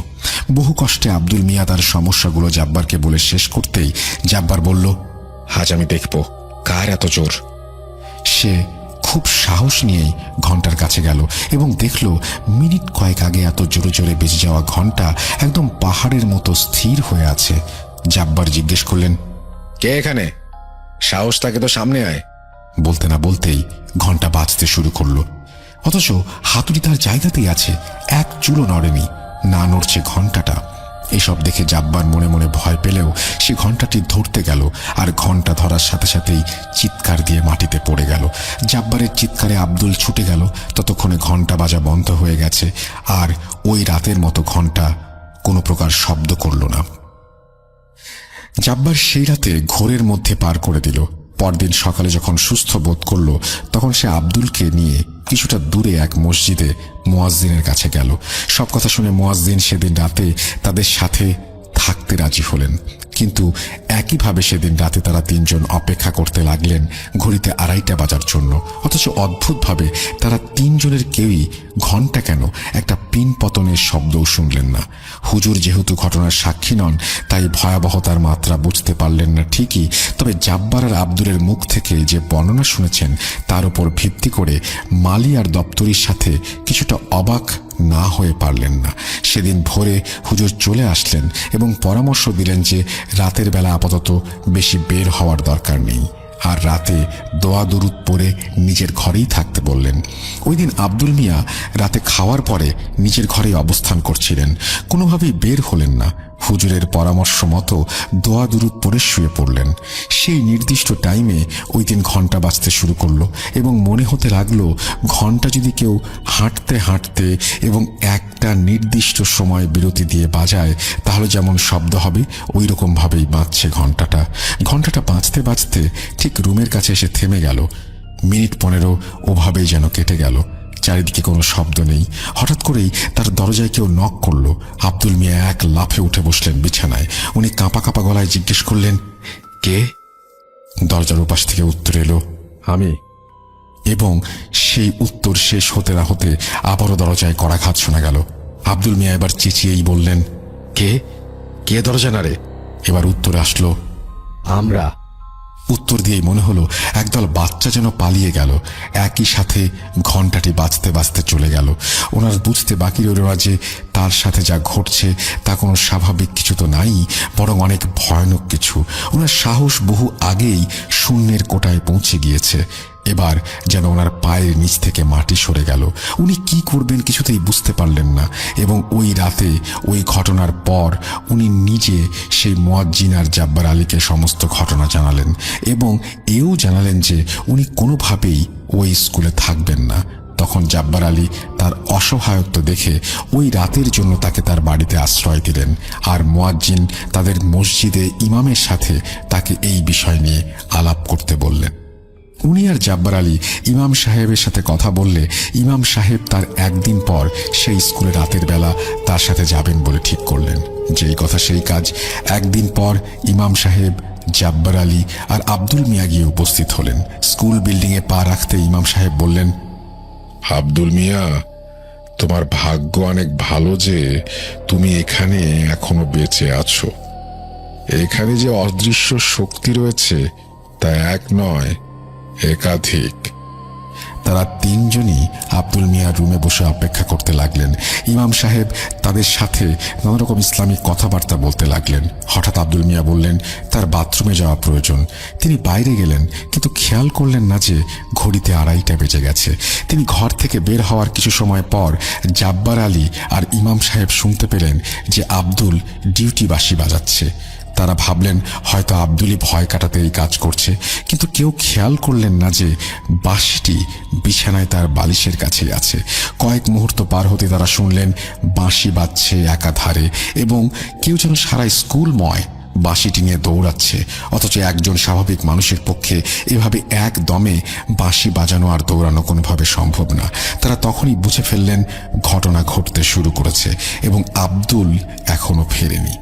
বহু কষ্টে আব্দুল মিয়া তার সমস্যাগুলো জাব্বারকে বলে শেষ করতেই জাব্বার বলল, আজ আমি দেখব কার এত জোর। সে খুব সাহস নিয়েই ঘণ্টার কাছে গেল এবং দেখল মিনিট কয়েক আগে এত জোরে জোরে বেজে যাওয়া ঘণ্টা একদম পাহাড়ের মতো স্থির হয়ে আছে। জাব্বার জিজ্ঞেস করলেন, কে এখানে? সাহস থাকে তো সামনে আয়। বলতে না বলতেই ঘণ্টা বাজতে শুরু করলো। অথচ হাতুড়ি তার জায়গাতেই আছে, এক চুলও নড়েনি, না নড়ছে ঘণ্টাটা। এসব দেখে জাব্বার মনে মনে ভয় পেলেও সে ঘণ্টাটি ধরতে গেল আর ঘণ্টা ধরার সাথে সাথেই চিৎকার দিয়ে মাটিতে পড়ে গেল। জাব্বারের চিৎকারে আব্দুল ছুটে গেল। ততক্ষণে ঘণ্টা বাজা বন্ধ হয়ে গেছে আর ওই রাতের মতো ঘণ্টা কোনো প্রকার শব্দ করল না। জাব্বার সেই রাতে ঘোরের মধ্যে পার করে দিল। পরদিন সকালে যখন সুস্থ বোধ করল তখন সে আব্দুলকে নিয়ে কিছুটা দূরে এক মসজিদে মুয়াজ্জিনের কাছে গেল। সব কথা শুনে মুয়াজ্জিন সেদিন রাতে তাদের সাথে থাকতে রাজি হলেন। কিন্তু একইভাবে সেদিন রাতে তারা 3 জন অপেক্ষা করতে লাগলেন ঘড়িতে 2:30 বাজার জন্য। অথচ অদ্ভুতভাবে তারা 3 জনের কেউই ঘণ্টা কেন একটা পিন পতনের শব্দও শুনলেন না। হুজুর যেহেতু ঘটনার সাক্ষী নন তাই ভয়াবহতার মাত্রা বুঝতে পারলেন না ঠিকই, তবে জাব্বার আর আব্দুলের মুখ থেকে যে বর্ণনা শুনেছেন তার উপর ভিত্তি করে মালি আর দপ্তরির সাথে কিছুটা অবাক না হয়ে পারলেন না। সেদিন ভোরে হুজুর চলে আসলেন এবং পরামর্শ দিলেন যে রাতের বেলা আপাতত বেশি বের হওয়ার দরকার নেই আর রাতে দোয়া দুরুদ পড়ে নিজের ঘরেই থাকতে বললেন। ওই দিন আব্দুল মিয়া রাতে খাওয়ার পরে নিজের ঘরেই অবস্থান করছিলেন, কোনোভাবেই বের হলেন না। হুজুরের পরামর্শ মতো দোয়া দুরুদ পড়ে শুয়ে পড়লেন। সেই নির্দিষ্ট টাইমে ওই দিন ঘণ্টা বাজতে শুরু করলো এবং মনে হতে লাগলো ঘণ্টা যদি কেউ হাঁটতে হাঁটতে এবং একটা নির্দিষ্ট সময় বিরতি দিয়ে বাজায় তাহলে যেমন শব্দ হবে ওই রকমভাবেই বাজছে ঘণ্টাটা। ঘণ্টাটা বাজতে বাজতে ঠিক রুমের কাছে এসে থেমে গেল। মিনিট 15 ওভাবেই যেন কেটে গেল। চারিদিকে কোনো শব্দ নেই। হঠাৎ করেই তার দরজায় কেউ নক করলো। আব্দুল মিয়া এক লাফে উঠে বসলেন বিছানায়। উনি কাঁপা কাঁপা গলায় জিজ্ঞেস করলেন, কে? দরজার ওপাশ থেকে উত্তর এলো, আমি। এবং সেই উত্তর শেষ হতে না হতে আবারও দরজায় কড়াঘাত শোনা গেল। আব্দুল মিয়া এবার চেঁচিয়েই বললেন, কে? কে দরজা নাড়ে? এবার উত্তরে আসলো, আমরা। উত্তর দিয়েই মনে হলো একদল বাচ্চা যেন পালিয়ে গেল। একই সাথে ঘণ্টাটি বাজতে বাজতে চলে গেল। ওনার বুঝতে বাকি রইল না যে তার সাথে যা ঘটছে তা কোনো স্বাভাবিক কিছু তো নাই, বরং অনেক ভয়ানক কিছু। ওনার সাহস বহু আগেই শূন্যের কোটায় পৌঁছে গিয়েছে। এবার যেন ওনার পায়ের নিচ থেকে মাটি সরে গেল। উনি কি করবেন কিছুতেই বুঝতে পারলেন না। এবং ওই রাতে, ওই ঘটনার পর উনি নিজে সেই মুয়াজ্জিন আর জাব্বার আলীকে সমস্ত ঘটনা জানালেন এবং এও জানালেন যে উনি কোনোভাবেই ওই স্কুলে থাকবেন না। তখন জাব্বার আলী তার অসহায়ত্ব দেখে ওই রাতের জন্য তাকে তার বাড়িতে আশ্রয় দিলেন। আর মুয়াজ্জিন তাদের মসজিদে ইমামের সাথে তাকে এই বিষয় নিয়ে আলাপ করতে বললেন। উনি আর জাব্বার আলী ইমাম সাহেবের সাথে কথা বললে ইমাম সাহেব তার একদিন পর সেই স্কুলে রাতের বেলা তার সাথে যাবেন বলে ঠিক করলেন। যেই কথা সেই কাজ। একদিন পর ইমাম সাহেব, জাব্বার আলী আর আব্দুল মিয়া গিয়ে উপস্থিত হলেন। স্কুল বিল্ডিংয়ে পা রাখতে ইমাম সাহেব বললেন, আব্দুল মিয়া, তোমার ভাগ্য অনেক ভালো যে তুমি এখানে এখনো বেঁচে আছো। এখানে যে অদৃশ্য শক্তি রয়েছে তা এক নয়, একাধিক। তারা তিনজনই আব্দুল মিয়ার রুমে বসে অপেক্ষা করতে লাগলেন। ইমাম সাহেব তাদের সাথে নানা রকম ইসলামিক কথাবার্তা বলতে লাগলেন। হঠাৎ আব্দুল মিয়া বললেন তার বাথরুমে যাওয়া প্রয়োজন। তিনি বাইরে গেলেন, কিন্তু খেয়াল করলেন না যে ঘড়িতে 2:30 বেজে গেছে। তিনি ঘর থেকে বের হওয়ার কিছু সময় পর জাব্বার আলী আর ইমাম সাহেব শুনতে পেলেন যে আব্দুল ডিউটি বাঁশি বাজাচ্ছে। তারা ভাবলেন হয়তো আব্দুলই ভয় কাটাতে এই কাজ করছে, কিন্তু কেউ খেয়াল করলেন না যে বাঁশিটি বিছানায় তার বালিশের কাছেই আছে। কয়েক মুহূর্ত পার হতে তারা শুনলেন বাঁশি বাজছে একাধারে এবং কেউ যেন সারা স্কুলময় বাঁশিটি নিয়ে দৌড়াচ্ছে। অথচ একজন স্বাভাবিক মানুষের পক্ষে এভাবে একদমে বাঁশি বাজানো আর দৌড়ানো কোনোভাবে সম্ভব না। তারা তখনই বুঝে ফেললেন ঘটনা ঘটতে শুরু করেছে এবং আব্দুল এখনো ফেরেনি।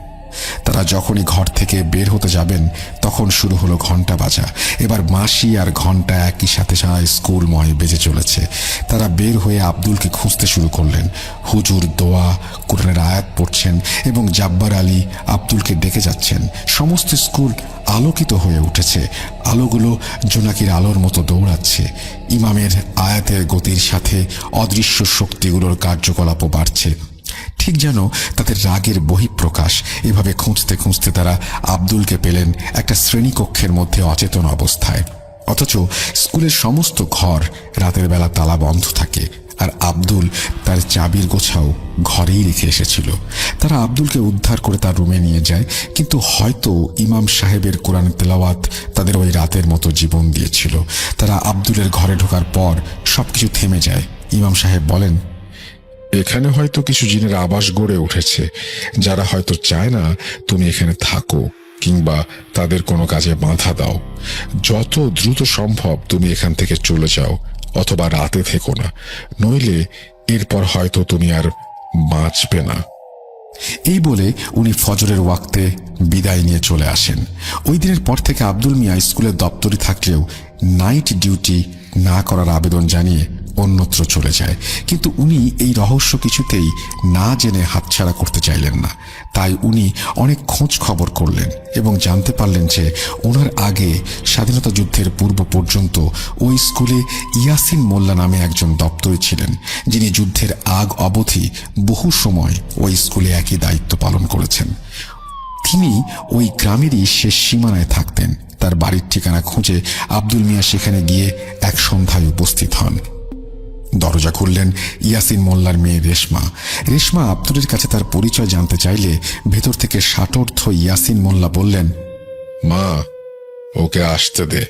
তারা যখনই ঘর থেকে বের হতে যাবেন তখন শুরু হলো ঘন্টা বাজা। এবার বাঁশি আর ঘন্টা একই সাথে সারা স্কুলময় বেজে চলেছে। তারা বের হয়ে আব্দুলকে খুঁজতে শুরু করলেন। হুজুর দোয়া, কোরআনের আয়াত পড়ছেন এবং জাব্বার আলী আব্দুলকে ডেকে যাচ্ছেন। সমস্ত স্কুল আলোকিত হয়ে উঠেছে। আলোগুলো জোনাকির আলোর মতো দৌড়াচ্ছে। ইমামের আয়াতের গতির সাথে অদৃশ্য শক্তিগুলোর কার্যকলাপও বাড়ছে, ঠিক যেন তাদের রাগের বহিঃপ্রকাশ। এভাবে খুঁজতে খুঁজতে তারা আব্দুলকে পেলেন একটা শ্রেণীকক্ষের মধ্যে অচেতন অবস্থায়। অথচ স্কুলের সমস্ত ঘর রাতের বেলা তালা বন্ধ থাকে আর আব্দুল তার চাবির গোছাও ঘরেই রেখে এসেছিল। তারা আব্দুলকে উদ্ধার করে তার রুমে নিয়ে যায়, কিন্তু হয়তো ইমাম সাহেবের কোরআন তেলাওয়াত তাদের ওই রাতের মতো জীবন দিয়েছিল। তারা আব্দুলের ঘরে ঢোকার পর সবকিছু থেমে যায়। ইমাম সাহেব বলেন, এখানে হয়তো কিছু জিনের আবাস গড়ে উঠেছে, যারা হয়তো চায় না তুমি এখানে থাকো কিংবা তাদের কোনো কাজে বাধা দাও। যত দ্রুত সম্ভব তুমি এখান থেকে চলে যাও, অথবা রাতে থেকো না, নইলে এরপর হয়তো তুমি আর বাঁচবে না। এই বলে উনি ফজরের ওয়াক্তে বিদায় নিয়ে চলে আসেন। ওই দিনের পর থেকে আব্দুল মিয়া স্কুলের দপ্তরে থাকলেও নাইট ডিউটি না করার আবেদন জানিয়ে অন্যত্র চলে যায়। কিন্তু উনি এই রহস্য কিছুতেই না জেনে হাতছাড়া করতে চাইলেন না। তাই উনি অনেক খোঁজ খবর করলেন এবং জানতে পারলেন যে ওনার আগে স্বাধীনতা যুদ্ধের পূর্ব পর্যন্ত ওই স্কুলে ইয়াসিন মোল্লা নামে একজন দপ্তরি ছিলেন, যিনি যুদ্ধের আগ অবধি বহু সময় ওই স্কুলে একই দায়িত্ব পালন করেছেন। তিনি ওই গ্রামেরই শেষ সীমানায় থাকতেন। তার বাড়ির ঠিকানা খুঁজে আব্দুল মিয়া সেখানে গিয়ে এক সন্ধ্যায় উপস্থিত হন। দরজা খুললেন ইয়াসিন মোল্লার মেয়ে রেশমা। রেশমা আব্দুলের কাছে তার পরিচয় জানতে চাইলে ভেতর থেকে ষাটোর্ধ ইয়াসিন মোল্লা বললেন, মা, ওকে আসতে দে।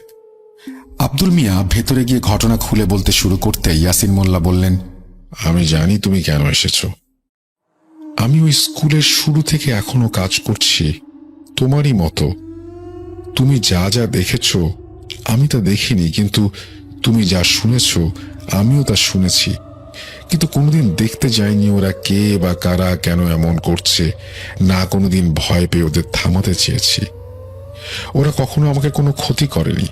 আব্দুল মিয়া ভেতরে গিয়ে ঘটনা খুলে বলতে শুরু করতে ইয়াসিন মোল্লা বললেন, আমি জানি তুমি কেন এসেছো। আমি ওই স্কুলের শুরু থেকে এখনো কাজ করছি, তোমারই মতো। তুমি যা যা দেখেছো আমি তা দেখিনি, কিন্তু তুমি যা শুনেছ আমিও তা শুনেছি, কিন্তু কোনোদিন দেখতে যাইনি ওরা কে বা কারা কেন এমন করছে, না কোনোদিন ভয় পেয়ে ওদের থামাতে চেয়েছি। ওরা কখনো আমাকে কোনো ক্ষতি করেনি,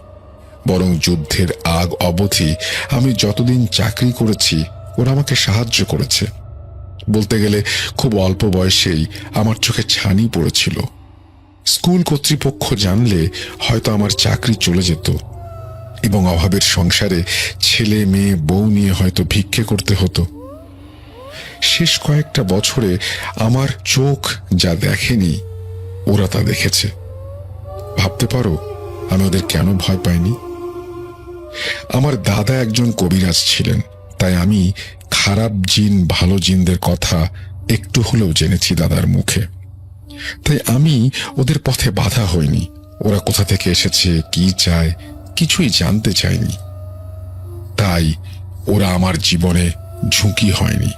বরং যুদ্ধের আগ অবধি আমি যতদিন চাকরি করেছি ওরা আমাকে সাহায্য করেছে। বলতে গেলে খুব অল্প বয়সেই আমার চোখে ছানি পড়েছিল। স্কুল কর্তৃপক্ষ জানলে হয়তো আমার চাকরি চলে যেত এবং অভাবের সংসারে ছেলে মেয়ে বউ নিয়ে হয়তো ভিক্ষে করতে হতো। শেষ কয়েকটা বছরে আমার চোখ যা দেখেনি ওরা তা দেখেছে। ভাবতে পারো আমি ওদের কেন ভয় পাইনি? আমার দাদা একজন কবিরাজ ছিলেন, তাই আমি খারাপ জিন ভালো জিনদের কথা একটু হলেও জেনেছি দাদার মুখে। তাই আমি ওদের পথে বাধা হইনি। ওরা কোথা থেকে এসেছে, কি চায়, কিছুই জানতে চায়নি। তাই ওরা আমার জীবনে ঝুঁকি হয়নি।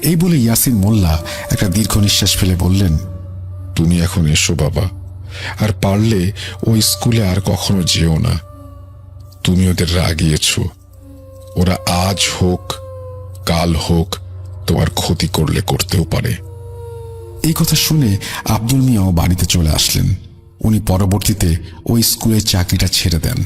এই বলে ইয়াসিন মোল্লা একটা দীর্ঘ নিঃশ্বাস ফেলে বললেন, তুমি এখন এসো বাবা, আর পারলে ওই স্কুলে আর কখনো যেও না। তুমি ওদের রাগিয়েছ, ওরা আজ হোক কাল হোক তোমার ক্ষতি করলে করতেও পারে। এই কথা শুনে আব্দুল মিয়াও বাড়িতে চলে আসলেন। উনি পরবর্তীতে ওই স্কুলের চাকরিটা ছেড়ে দেন।